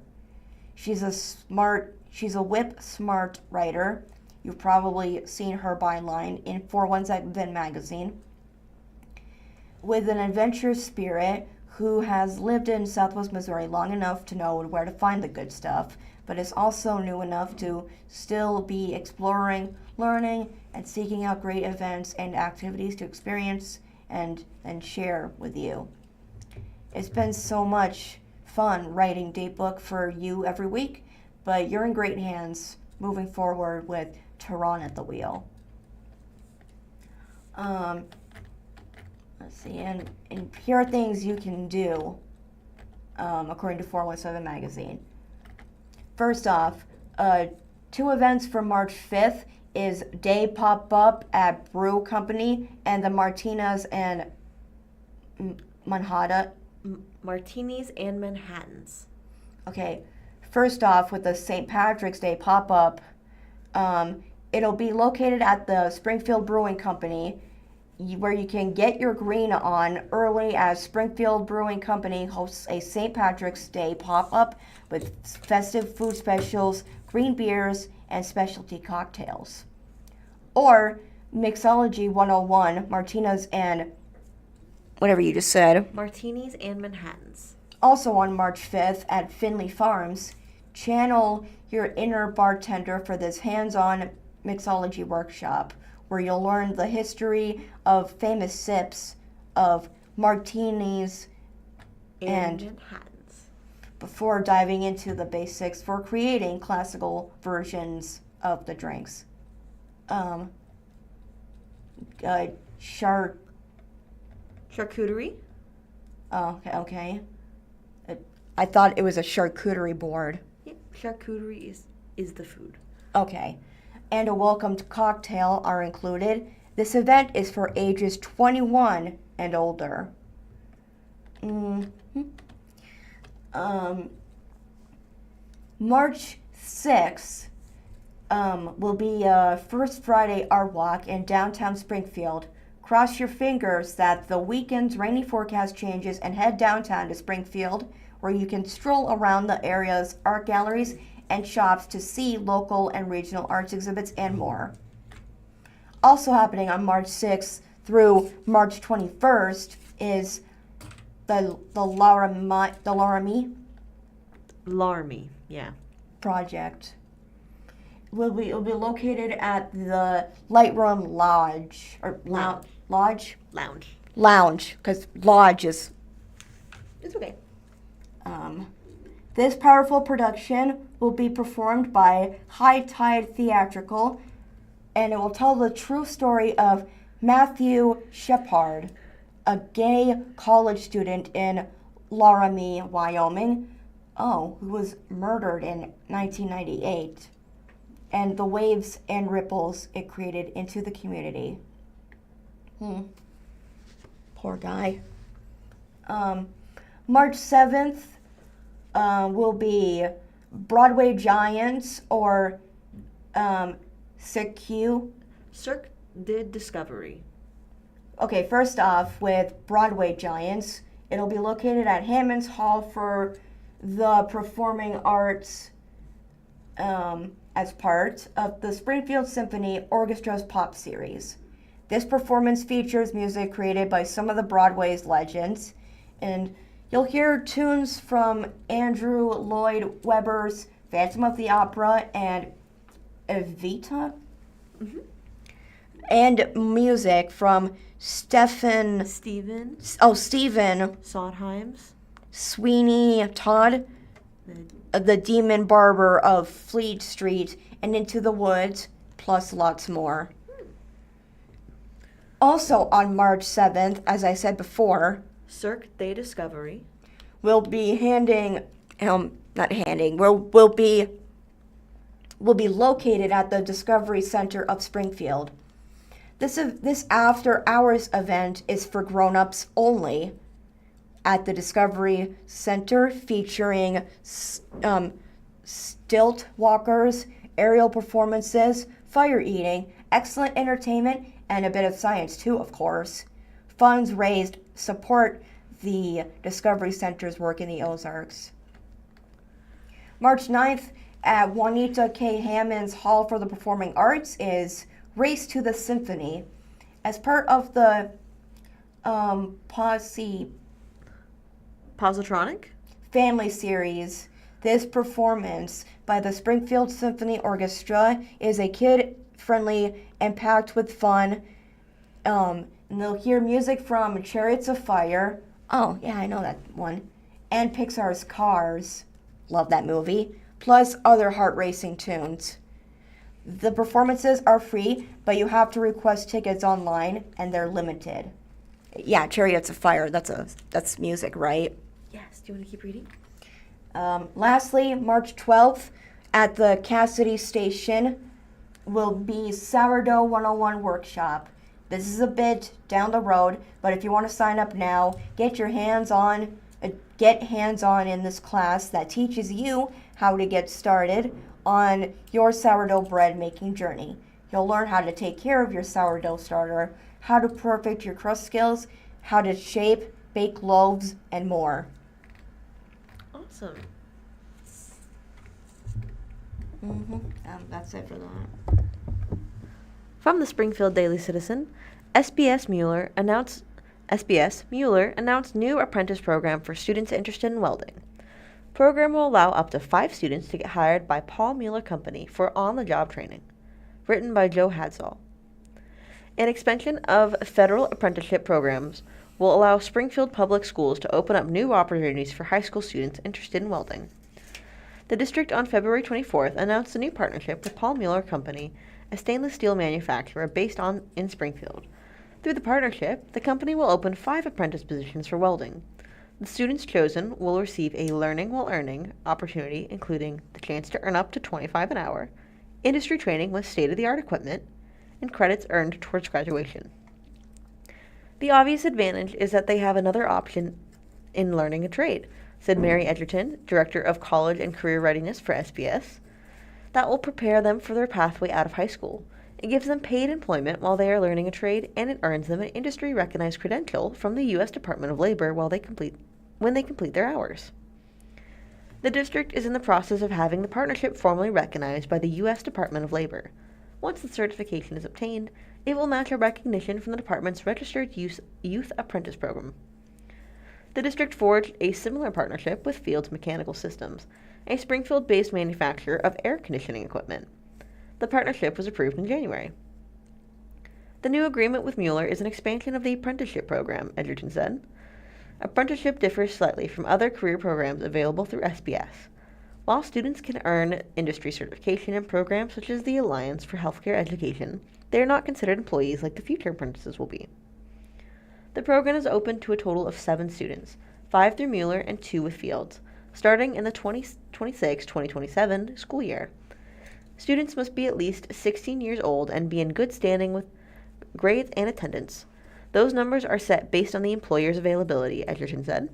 She's a whip smart writer. You've probably seen her byline in 417 magazine. With an adventurous spirit who has lived in Southwest Missouri long enough to know where to find the good stuff, but is also new enough to still be exploring, learning, and seeking out great events and activities to experience and share with you. It's been so much fun writing date book for you every week, but you're in great hands moving forward with Tehran at the wheel. Let's see, and here are things you can do, according to 417 magazine. First off, 2 events for March 5th is Day Pop-Up at Brew Company and the Martinas and Manhattan. Martinis and Manhattans. Okay, first off, with the St. Patrick's Day Pop-Up, it'll be located at the Springfield Brewing Company, where you can get your green on early, as Springfield Brewing Company hosts a St. Patrick's Day pop-up with festive food specials, green beers, and specialty cocktails. Or Mixology 101, Martinas and whatever you just said. Martinis and Manhattans. Also on March 5th at Finley Farms, channel your inner bartender for this hands-on mixology workshop, where you'll learn the history of famous sips of martinis and Manhattans before diving into the basics for creating classical versions of the drinks. Charcuterie. Oh, okay. I thought it was a charcuterie board. Yep. Charcuterie is the food. Okay. And a welcomed cocktail are included. This event is for ages 21 and older. March 6th will be First Friday Art Walk in downtown Springfield. Cross your fingers that the weekend's rainy forecast changes and head downtown to Springfield, where you can stroll around the area's art galleries and shops to see local and regional arts exhibits and more. Also happening on March 6th through March 21st is the Laramie, yeah. project. It'll be located at the Lightroom Lodge, or Lounge, because Lodge is. It's okay. This powerful production will be performed by High Tide Theatrical, and it will tell the true story of Matthew Shepard, a gay college student in Laramie, Wyoming, who was murdered in 1998, and the waves and ripples it created into the community. Poor guy. March 7th will be Broadway Giants, or Cirque de Discovery. Okay, first off, with Broadway Giants, it'll be located at Hammond's Hall for the Performing Arts as part of the Springfield Symphony Orchestra's Pop Series. This performance features music created by some of the Broadway's legends, and you'll hear tunes from Andrew Lloyd Webber's Phantom of the Opera and Evita, and music from Stephen Sondheim's Sweeney Todd, the Demon Barber of Fleet Street and Into the Woods, plus lots more. Also on March 7th, as I said before, Cirque de Discovery we'll be will be located at the Discovery Center of Springfield. This after-hours event is for grown-ups only at the Discovery Center, featuring stilt walkers, aerial performances, fire eating, excellent entertainment, and a bit of science too, of course. Funds raised support the Discovery Center's work in the Ozarks. March 9th at Juanita K. Hammond's Hall for the Performing Arts is Race to the Symphony. As part of the Positronic? Family Series, this performance by the Springfield Symphony Orchestra is a kid-friendly and packed with fun. And they'll hear music from Chariots of Fire. Oh, yeah, I know that one. And Pixar's Cars. Love that movie. Plus other heart-racing tunes. The performances are free, but you have to request tickets online, and they're limited. Yeah, Chariots of Fire, that's music, right? Yes. Do you want to keep reading? Lastly, March 12th at the Cassidy Station will be Sourdough 101 Workshop. This is a bit down the road, but if you want to sign up now, get hands on in this class that teaches you how to get started on your sourdough bread making journey. You'll learn how to take care of your sourdough starter, how to perfect your crust skills, how to shape, bake loaves, and more. Awesome. That's it for that. From the Springfield Daily Citizen, SBS Mueller announced new apprentice program for students interested in welding. Program will allow up to 5 students to get hired by Paul Mueller Company for on-the-job training. Written by Joe Hadsall. An expansion of federal apprenticeship programs will allow Springfield Public Schools to open up new opportunities for high school students interested in welding. The district on February 24th announced a new partnership with Paul Mueller Company, a stainless steel manufacturer based in Springfield. Through the partnership, the company will open 5 apprentice positions for welding. The students chosen will receive a learning while earning opportunity, including the chance to earn up to $25 an hour, industry training with state-of-the-art equipment, and credits earned towards graduation. The obvious advantage is that they have another option in learning a trade, said Mary Edgerton, Director of College and Career Readiness for SBS. That will prepare them for their pathway out of high school. It gives them paid employment while they are learning a trade, and it earns them an industry-recognized credential from the U.S. Department of Labor when they complete their hours. The district is in the process of having the partnership formally recognized by the U.S. Department of Labor. Once the certification is obtained, it will match a recognition from the department's Registered Youth Apprentice Program. The district forged a similar partnership with Fields Mechanical Systems, a Springfield-based manufacturer of air conditioning equipment. The partnership was approved in January. The new agreement with Mueller is an expansion of the apprenticeship program, Edgerton said. Apprenticeship differs slightly from other career programs available through SBS. While students can earn industry certification in programs such as the Alliance for Healthcare Education, they are not considered employees like the future apprentices will be. The program is open to a total of 7 students, 5 through Mueller and 2 with Fields, starting in the 2026-2027 school year. Students must be at least 16 years old and be in good standing with grades and attendance. Those numbers are set based on the employer's availability, Edgerton said.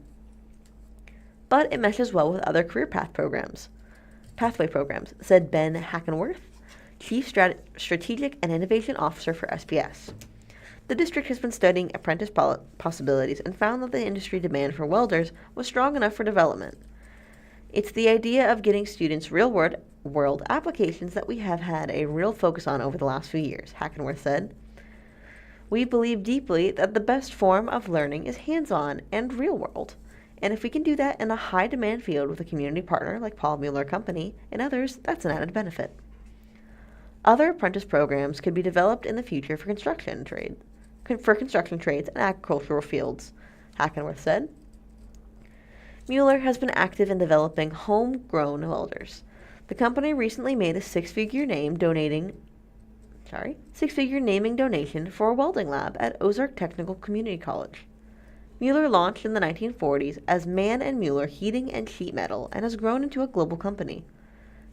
But it meshes well with other career pathway programs, said Ben Hackenworth, Chief Strategic and Innovation Officer for SBS. The district has been studying apprentice possibilities and found that the industry demand for welders was strong enough for development. It's the idea of getting students real-world applications that we have had a real focus on over the last few years, Hackenworth said. We believe deeply that the best form of learning is hands-on and real-world. And if we can do that in a high-demand field with a community partner like Paul Mueller Company and others, that's an added benefit. Other apprentice programs could be developed in the future for construction trades and agricultural fields, Hackenworth said. Mueller has been active in developing homegrown welders. The company recently made a six-figure naming donation for a welding lab at Ozarks Technical Community College. Mueller launched in the 1940s as Mann & Mueller Heating and Sheet Metal and has grown into a global company.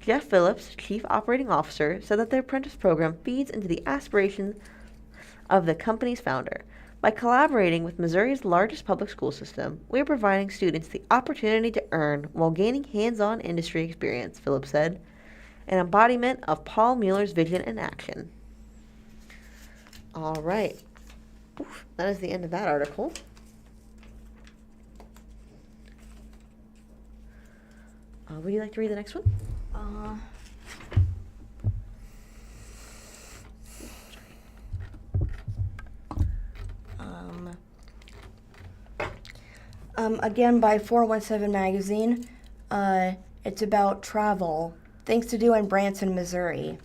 Jeff Phillips, Chief Operating Officer, said that the apprentice program feeds into the aspirations of the company's founder. By collaborating with Missouri's largest public school system, we are providing students the opportunity to earn while gaining hands-on industry experience, Phillips said, an embodiment of Paul Mueller's vision in action. All right. That is the end of that article. Would you like to read the next one? Again by 417 Magazine. It's about travel, things to do in Branson, Missouri.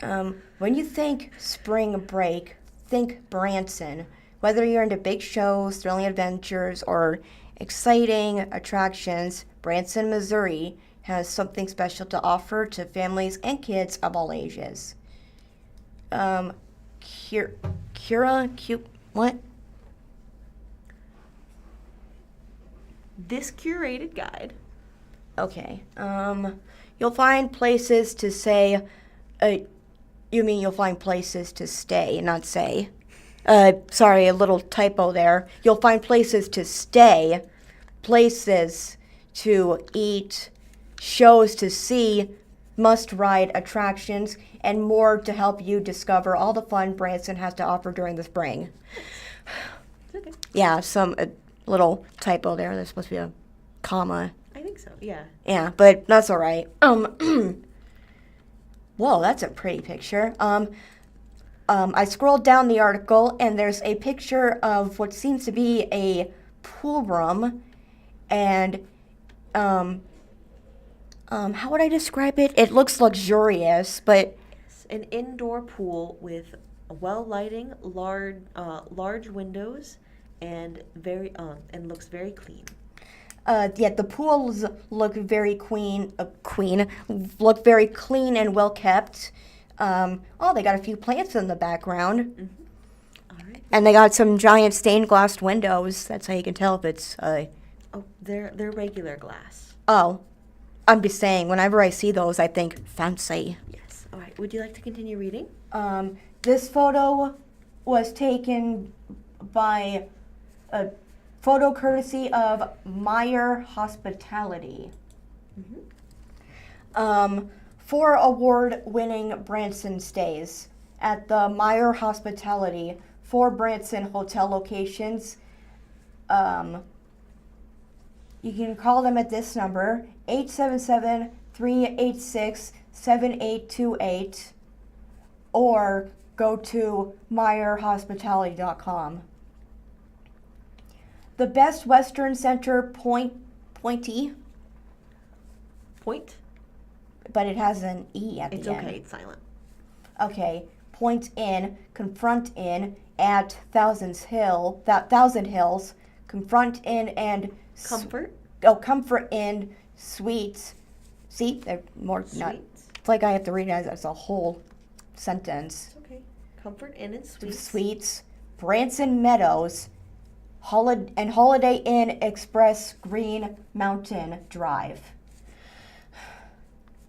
When you think spring break, think Branson. Whether you're into big shows, thrilling adventures, or exciting attractions, Branson, Missouri has something special to offer to families and kids of all ages. What? This curated guide. Okay. You'll find places to say. You mean you'll find places to stay, not say. Sorry, a little typo there. You'll find places to stay, places to eat, shows to see, must-ride attractions, and more to help you discover all the fun Branson has to offer during the spring. Okay. Yeah, a little typo there. There's supposed to be a comma. I think so, yeah. Yeah, but that's all right. Whoa, that's a pretty picture. I scrolled down the article, and there's a picture of what seems to be a pool room, and how would I describe it? It looks luxurious, but An indoor pool with well lighting, large windows, and looks very clean. yeah, the pools look very look very clean and well kept. They got a few plants in the background. Mm-hmm. All right. And they got some giant stained glass windows. That's how you can tell if it's, They're regular glass. Oh, I'm just saying, whenever I see those, I think fancy. Yes. All right. Would you like to continue reading? This photo was taken by a photo courtesy of Meyer Hospitality. Mm-hmm. 4 award-winning Branson stays at the Meyer Hospitality, 4 Branson hotel locations. You can call them at this number, 877-386-7828, or go to meyerhospitality.com. The Best Western Center Pointy, Point? but it has an E at It's the end. okay. It's silent. Okay, Point Inn, Confront Inn at Thousand Hills, Confront Inn and Comfort? Comfort Inn Suites. See, they're more not. Suites. It's like I have to read it as a whole sentence. It's okay. Comfort Inn and Suites. Suites, Branson Meadows, Holiday Inn Express Green Mountain Drive.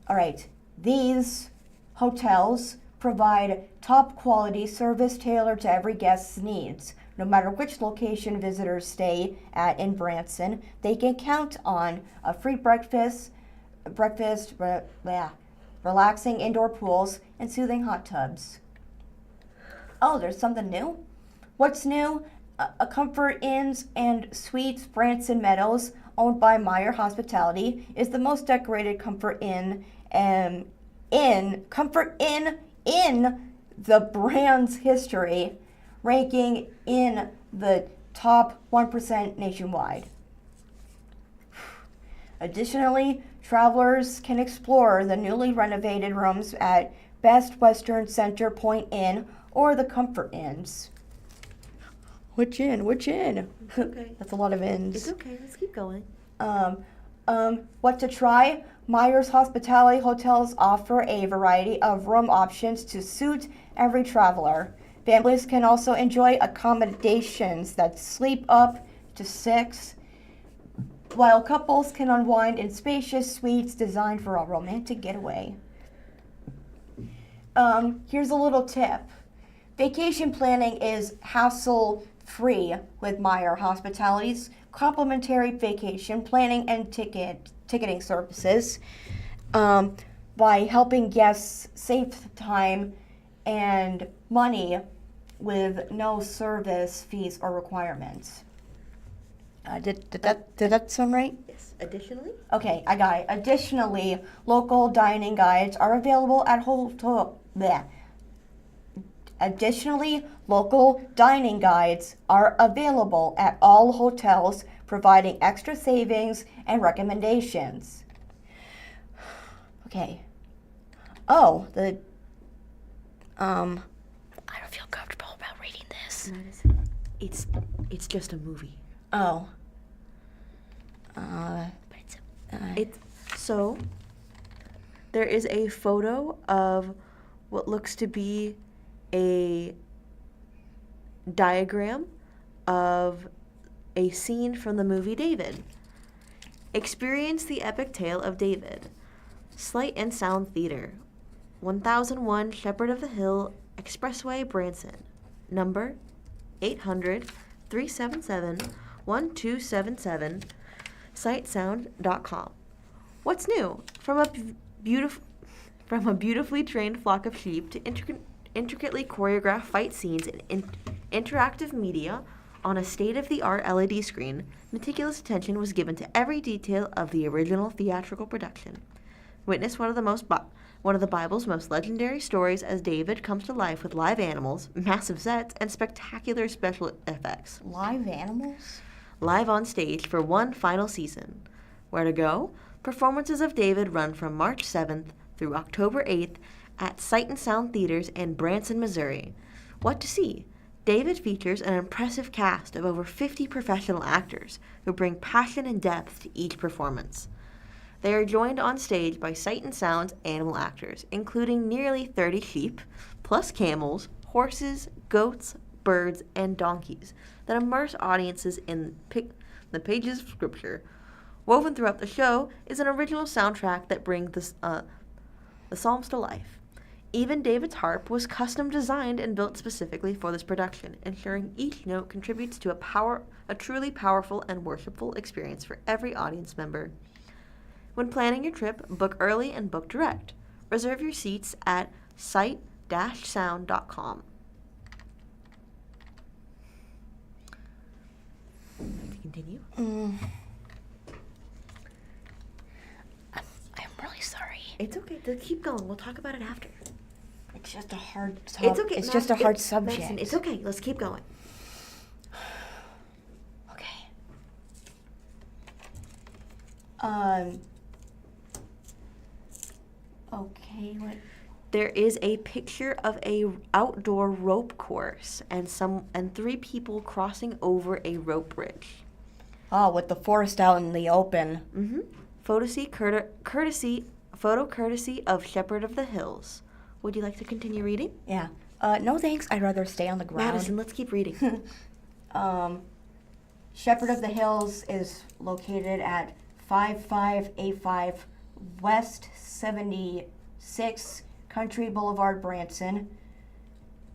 All right, these hotels provide top quality service tailored to every guest's needs. No matter which location visitors stay at in Branson, they can count on a free breakfast, relaxing indoor pools, and soothing hot tubs. Oh, there's something new? What's new? A Comfort Inns and Suites Branson Meadows, owned by Meyer Hospitality, is the most decorated Comfort Inn in the brand's history, ranking in the top 1% nationwide. Additionally, travelers can explore the newly renovated rooms at Best Western Center Point Inn or the Comfort Inns. Which inn? Okay. That's a lot of inns. It's okay. Let's keep going. What to try? Myers Hospitality Hotels offer a variety of room options to suit every traveler. Families can also enjoy accommodations that sleep up to 6, while couples can unwind in spacious suites designed for a romantic getaway. Here's a little tip. Vacation planning is hassle-free with Meyer Hospitality's complimentary vacation planning and ticketing services by helping guests save time and money with no service fees or requirements. Did that sound right? Yes. Additionally, Okay, I got it. Additionally, local dining guides are available at hotel. Bleh. Additionally, local dining guides are available at all hotels, providing extra savings and recommendations. Okay. Oh, I don't feel comfortable about reading this. it's just a movie. Oh. But It's so there is a photo of what looks to be a diagram of a scene from the movie David. Experience the epic tale of David. Sight and Sound Theater, 1001 Shepherd of the Hill Expressway, Branson. Number 800-377-1277. Sightsound.com. What's new? From a beautifully trained flock of sheep to intricately choreographed fight scenes and interactive media on a state-of-the-art LED screen, meticulous attention was given to every detail of the original theatrical production. Witness one of the Bible's most legendary stories as David comes to life with live animals, massive sets, and spectacular special effects. live animals? Live on stage for one final season. Where to go? Performances of David run from March 7th through October 8th at Sight and Sound Theaters in Branson, Missouri. What to see? David features an impressive cast of over 50 professional actors who bring passion and depth to each performance. They are joined on stage by Sight and Sound's animal actors, including nearly 30 sheep, plus camels, horses, goats, birds, and donkeys that immerse audiences in the pages of Scripture. Woven throughout the show is an original soundtrack that brings the Psalms to life. Even David's harp was custom designed and built specifically for this production, ensuring each note contributes to a truly powerful and worshipful experience for every audience member. When planning your trip, book early and book direct. Reserve your seats at sight-sound.com. Continue. I'm really sorry. It's okay. Just keep going. We'll talk about it after. It's just a hard It's okay. It's just a hard Madison, subject. it's okay. Let's keep going. Okay. Okay, what? There is a picture of a outdoor rope course and 3 people crossing over a rope bridge. Oh, with the forest out in the open. Mm-hmm. Photo courtesy of Shepherd of the Hills. Would you like to continue reading? Yeah. No thanks. I'd rather stay on the ground. Madison, let's keep reading. Shepherd of the Hills is located at 5585 West 76 Country Boulevard, Branson.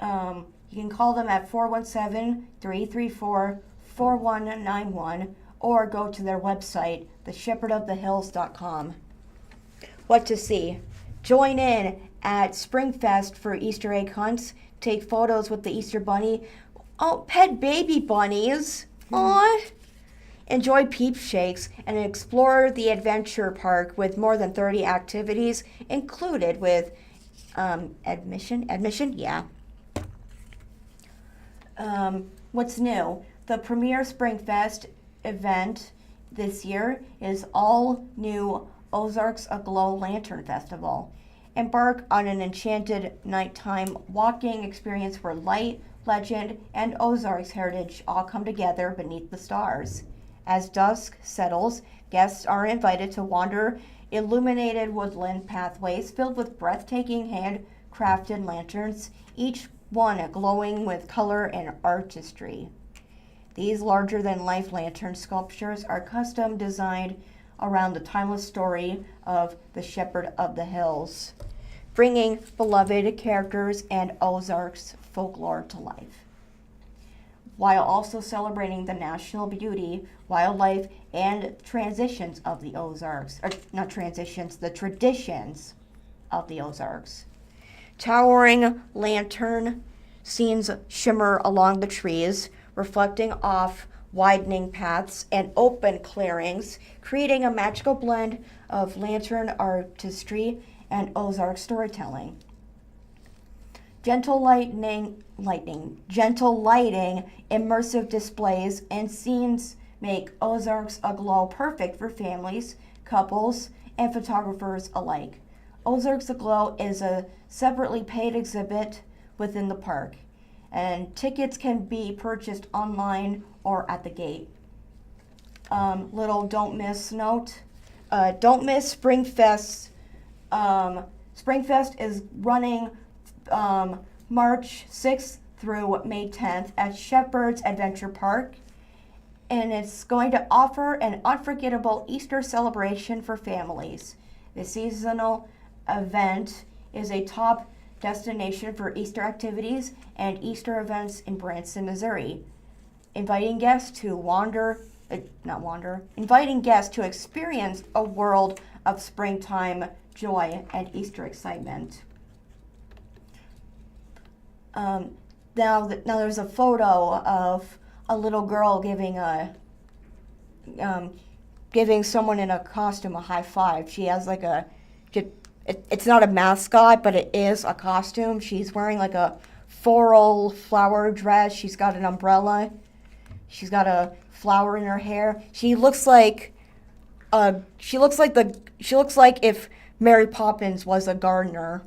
You can call them at 417-334-4191 or go to their website, theshepherdofthehills.com. What to see? Join in at Springfest for Easter egg hunts. Take photos with the Easter Bunny. Oh, pet baby bunnies. Aw. Enjoy peep shakes and explore the adventure park with more than 30 activities included with admission? Yeah. What's new? The premier Springfest event this year is all new Ozarks Aglow Lantern Festival. Embark on an enchanted nighttime walking experience where light, legend, and Ozarks heritage all come together beneath the stars. As dusk settles, guests are invited to wander illuminated woodland pathways filled with breathtaking handcrafted lanterns, each one glowing with color and artistry. These larger-than-life lantern sculptures are custom designed around the timeless story of the Shepherd of the Hills, bringing beloved characters and Ozarks folklore to life, while also celebrating the national beauty, wildlife, and transitions of the Ozarks. Or not transitions, the traditions of the Ozarks. Towering lantern scenes shimmer along the trees, reflecting off widening paths, and open clearings, creating a magical blend of lantern artistry and Ozark storytelling. Gentle lighting, immersive displays, and scenes make Ozarks aglow, perfect for families, couples, and photographers alike. Ozarks Aglow is a separately paid exhibit within the park, and tickets can be purchased online or at the gate. Little don't miss note. Don't miss Springfest. Springfest is running March 6th through May 10th at Shepherd's Adventure Park, and it's going to offer an unforgettable Easter celebration for families. The seasonal event is a top destination for Easter activities and Easter events in Branson, Missouri, inviting guests to experience a world of springtime joy and Easter excitement. Now there's a photo of a little girl giving someone in a costume a high five. She has like it's not a mascot, but it is a costume. She's wearing like a floral flower dress. She's got an umbrella. She's got a flower in her hair. She looks like if Mary Poppins was a gardener.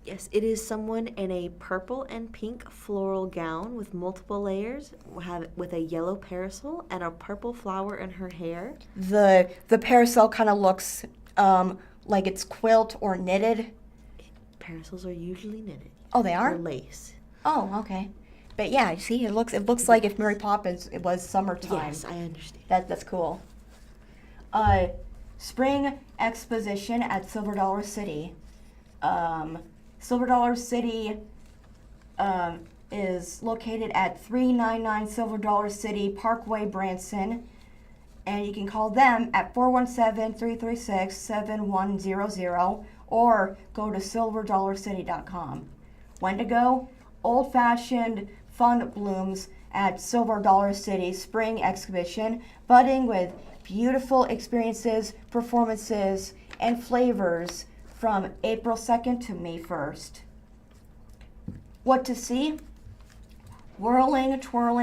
Yes, it is someone in a purple and pink floral gown with multiple layers, with a yellow parasol and a purple flower in her hair. The parasol kind of looks like it's quilt or knitted. Parasols are usually knitted. Oh, they are? Or lace. Oh, okay. But yeah, see, it looks like if Mary Poppins it was summertime. Yes, I understand. That's cool. Spring exposition at Silver Dollar City. Silver Dollar City is located at 399 Silver Dollar City Parkway, Branson, and you can call them at 417-336-7100 or go to silverdollarcity.com. When to go? Old-fashioned fun blooms at Silver Dollar City Spring Exhibition, budding with beautiful experiences, performances, and flavors from April 2nd to May 1st. What to see? Whirl, twirl,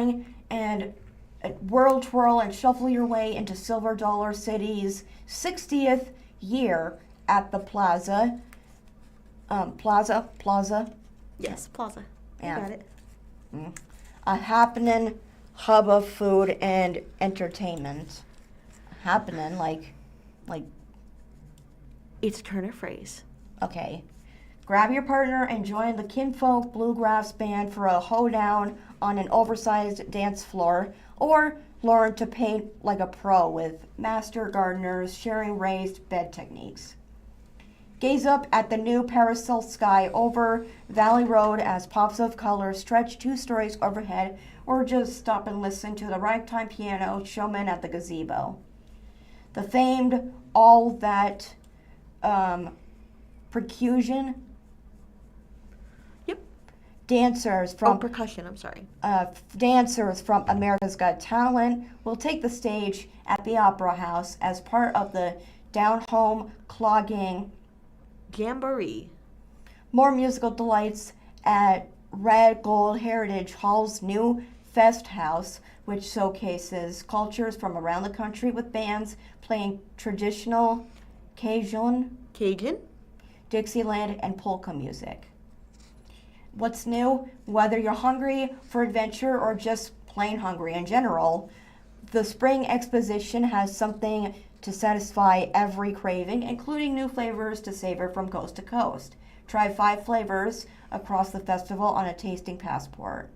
and shuffle your way into Silver Dollar City's 60th year at the Plaza. Plaza? Yes, Plaza. Yeah. You got it. A happening hub of food and entertainment. Happening, like. It's a turn of phrase. Okay. Grab your partner and join the Kinfolk Bluegrass Band for a hoedown on an oversized dance floor, or learn to paint like a pro with master gardeners sharing raised bed techniques. Gaze up at the new parasol sky over Valley Road as pops of color stretch 2 stories overhead, or just stop and listen to the ragtime piano showman at the gazebo. The famed All That percussion. Yep. Percussion, I'm sorry. Dancers from America's Got Talent will take the stage at the Opera House as part of the down-home clogging Jamboree. More musical delights at Red Gold Heritage Hall's new Fest House, which showcases cultures from around the country with bands playing traditional Cajun, Dixieland, and polka music. What's new? Whether you're hungry for adventure or just plain hungry in general, the Spring Exposition has something to satisfy every craving, including new flavors to savor from coast to coast. Try 5 flavors across the festival on a tasting passport.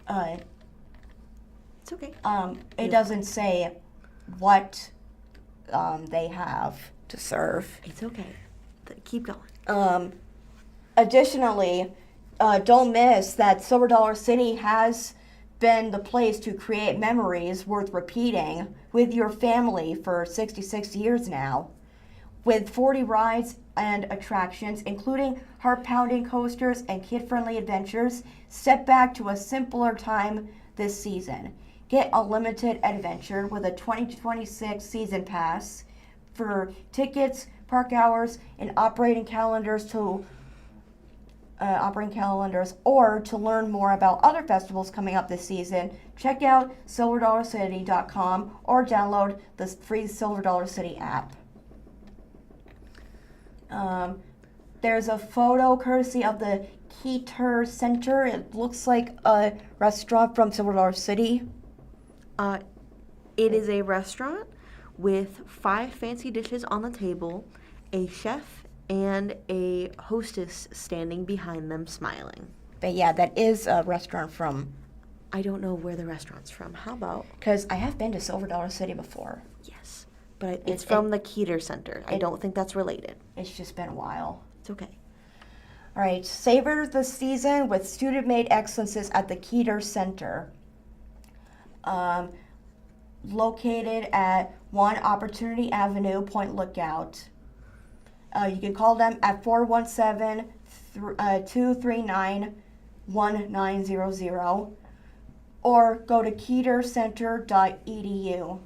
It's okay. It doesn't say what they have to serve. It's okay. Keep going. Additionally, don't miss that Silver Dollar City has been the place to create memories worth repeating with your family for 66 years now. With 40 rides and attractions, including heart-pounding coasters and kid-friendly adventures, step back to a simpler time this season. Get a limited adventure with a 2026 season pass. For tickets, park hours, and operating calendars, or to learn more about other festivals coming up this season, check out silverdollarcity.com or download the free Silver Dollar City app. There's a photo courtesy of the Keeter Center. It looks like a restaurant from Silver Dollar City. It is a restaurant with 5 fancy dishes on the table, a chef and a hostess standing behind them smiling. But yeah, that is a restaurant from... I don't know where the restaurant's from. How about? Because I have been to Silver Dollar City before. Yes, but it's from the Keeter Center. I don't think that's related. It's just been a while. It's okay. All right, savor the season with student-made excellences at the Keeter Center. Located at 1 Opportunity Avenue, Point Lookout. You can call them at 417-239-1900 or go to keetercenter.edu.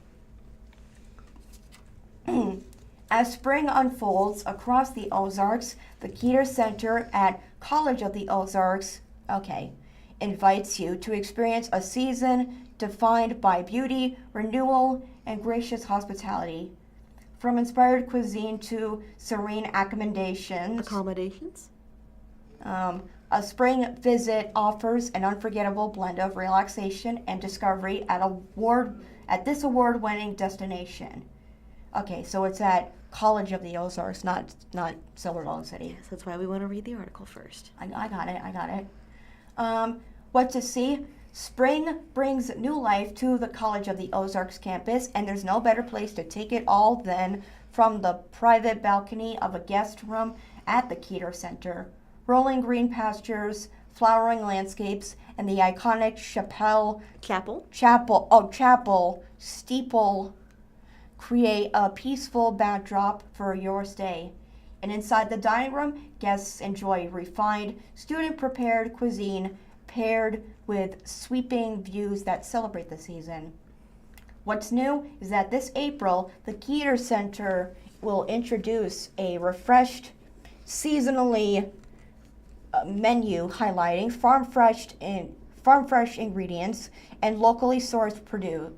As spring unfolds across the Ozarks, the Keeter Center at College of the Ozarks, invites you to experience a season defined by beauty, renewal, and gracious hospitality. From inspired cuisine to serene accommodations. A spring visit offers an unforgettable blend of relaxation and discovery at this award-winning destination. Okay, so it's at College of the Ozarks, not Silver Dollar City. Yes, that's why we want to read the article first. I got it. What to see? Spring brings new life to the College of the Ozarks campus, and there's no better place to take it all than from the private balcony of a guest room at the Keeter Center. Rolling green pastures, flowering landscapes, and the iconic chapel steeple create a peaceful backdrop for your stay. And inside the dining room, guests enjoy refined, student-prepared cuisine paired with sweeping views that celebrate the season. What's new is that this April, the Keeter Center will introduce a refreshed, seasonally menu highlighting farm fresh ingredients and locally sourced produce,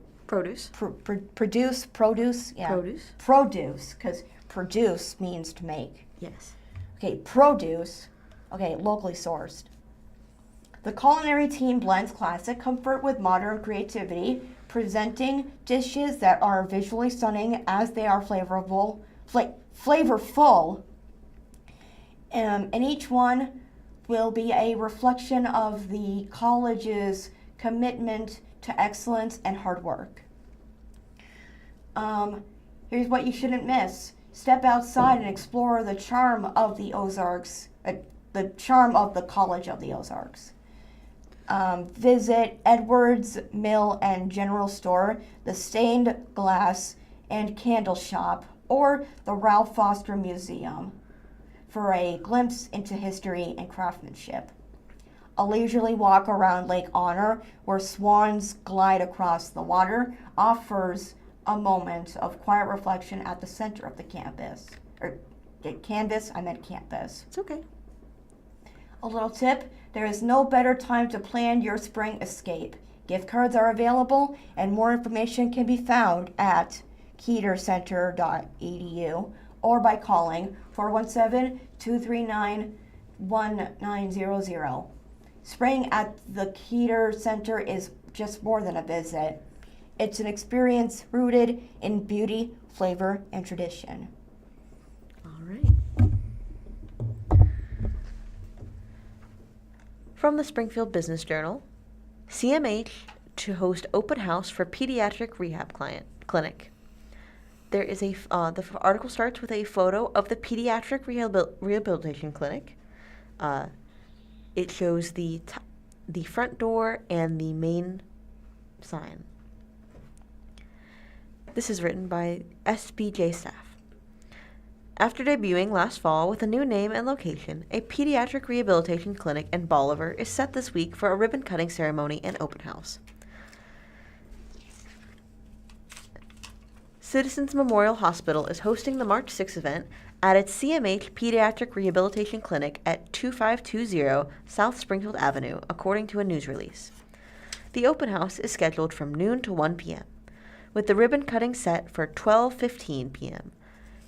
because produce means to make. Yes. Okay, produce. Okay, locally sourced. The culinary team blends classic comfort with modern creativity, presenting dishes that are visually stunning as they are flavorful, and each one will be a reflection of the college's commitment to excellence and hard work. Here's what you shouldn't miss. Step outside and explore the charm of the Ozarks, the charm of the College of the Ozarks. Visit Edwards Mill and General Store, the Stained Glass and Candle Shop, or the Ralph Foster Museum for a glimpse into history and craftsmanship. A leisurely walk around Lake Honor, where swans glide across the water, offers a moment of quiet reflection at the center of the campus. Campus. It's okay. A little tip, there is no better time to plan your spring escape. Gift cards are available, and more information can be found at keetercenter.edu or by calling 417-239-1900. Spring at the Keeter Center is just more than a visit. It's an experience rooted in beauty, flavor, and tradition. All right. From the Springfield Business Journal, CMH to host open house for pediatric rehab clinic. There is the article starts with a photo of the pediatric rehabilitation clinic. It shows the front door and the main sign. This is written by SBJ staff. After debuting last fall with a new name and location, a pediatric rehabilitation clinic in Bolivar is set this week for a ribbon-cutting ceremony and open house. Citizens Memorial Hospital is hosting the March 6 event at its CMH Pediatric Rehabilitation Clinic at 2520 South Springfield Avenue, according to a news release. The open house is scheduled from noon to 1 p.m., with the ribbon cutting set for 12:15 p.m.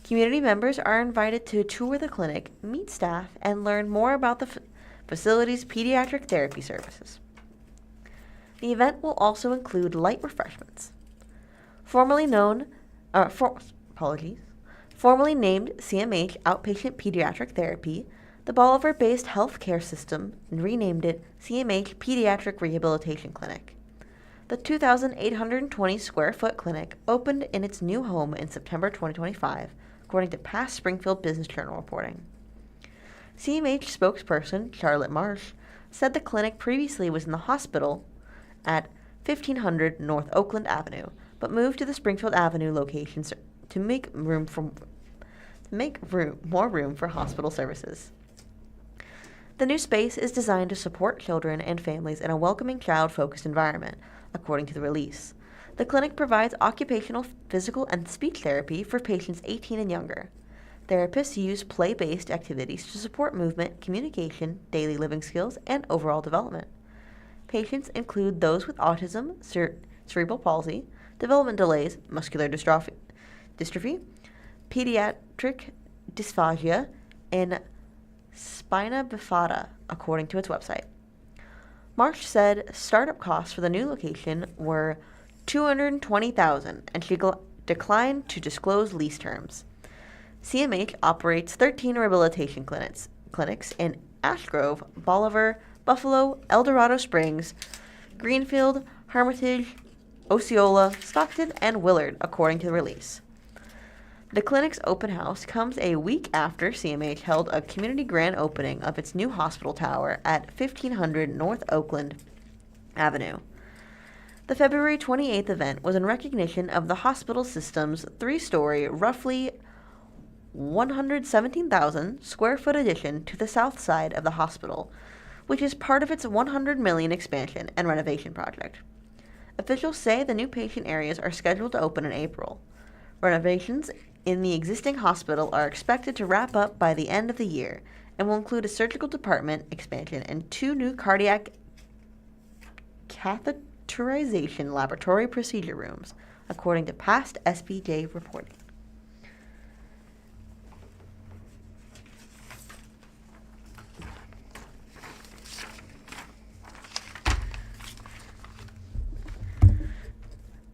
Community members are invited to tour the clinic, meet staff, and learn more about the facility's pediatric therapy services. The event will also include light refreshments. Formerly named CMH Outpatient Pediatric Therapy, the Bolivar-based health care system renamed it CMH Pediatric Rehabilitation Clinic. The 2,820 square foot clinic opened in its new home in September 2025, according to past Springfield Business Journal reporting. CMH spokesperson Charlotte Marsh said the clinic previously was in the hospital at 1500 North Oakland Avenue, but moved to the Springfield Avenue location to make more room for hospital services. The new space is designed to support children and families in a welcoming child-focused environment, according to the release. The clinic provides occupational, physical, and speech therapy for patients 18 and younger. Therapists use play-based activities to support movement, communication, daily living skills, and overall development. Patients include those with autism, cerebral palsy, development delays, muscular dystrophy, pediatric dysphagia, and spina bifida, according to its website. Marsh said startup costs for the new location were $220,000, and she declined to disclose lease terms. CMH operates 13 rehabilitation clinics in Ash Grove, Bolivar, Buffalo, El Dorado Springs, Greenfield, Hermitage, Osceola, Stockton, and Willard, according to the release. The clinic's open house comes a week after CMH held a community grand opening of its new hospital tower at 1500 North Oakland Avenue. The February 28th event was in recognition of the hospital system's three-story, roughly 117,000 square foot addition to the south side of the hospital, which is part of its $100 million expansion and renovation project. Officials say the new patient areas are scheduled to open in April. Renovations in the existing hospital are expected to wrap up by the end of the year and will include a surgical department expansion and 2 new cardiac catheterization laboratory procedure rooms, according to past SBJ reporting.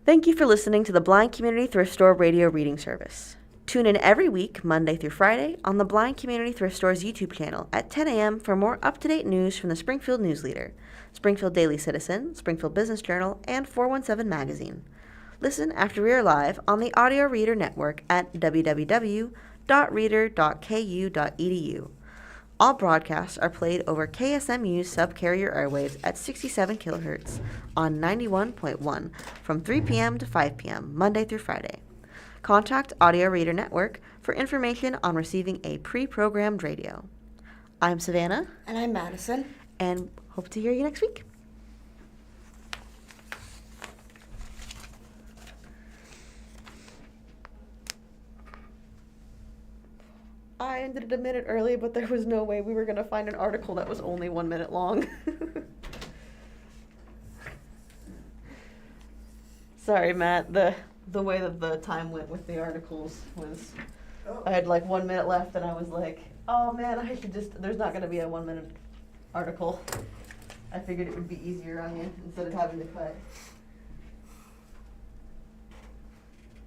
Thank you for listening to the Blind Community Thrift Store radio reading service. Tune in every week, Monday through Friday, on the Blind Community Thrift Store's YouTube channel at 10 a.m. for more up-to-date news from the Springfield News-Leader, Springfield Daily Citizen, Springfield Business Journal, and 417 Magazine. Listen after we are live on the Audio Reader Network at www.reader.ku.edu. All broadcasts are played over KSMU's subcarrier airwaves at 67 kHz on 91.1 from 3 p.m. to 5 p.m. Monday through Friday. Contact Audio Reader Network for information on receiving a pre-programmed radio. I'm Savannah. And I'm Madison. And hope to hear you next week. I ended it a minute early, but there was no way we were going to find an article that was only 1 minute long. Sorry, Matt. The way that the time went with the articles was, I had like 1 minute left, and I was like, oh man, there's not going to be a 1 minute article. I figured it would be easier on you instead of having to cut.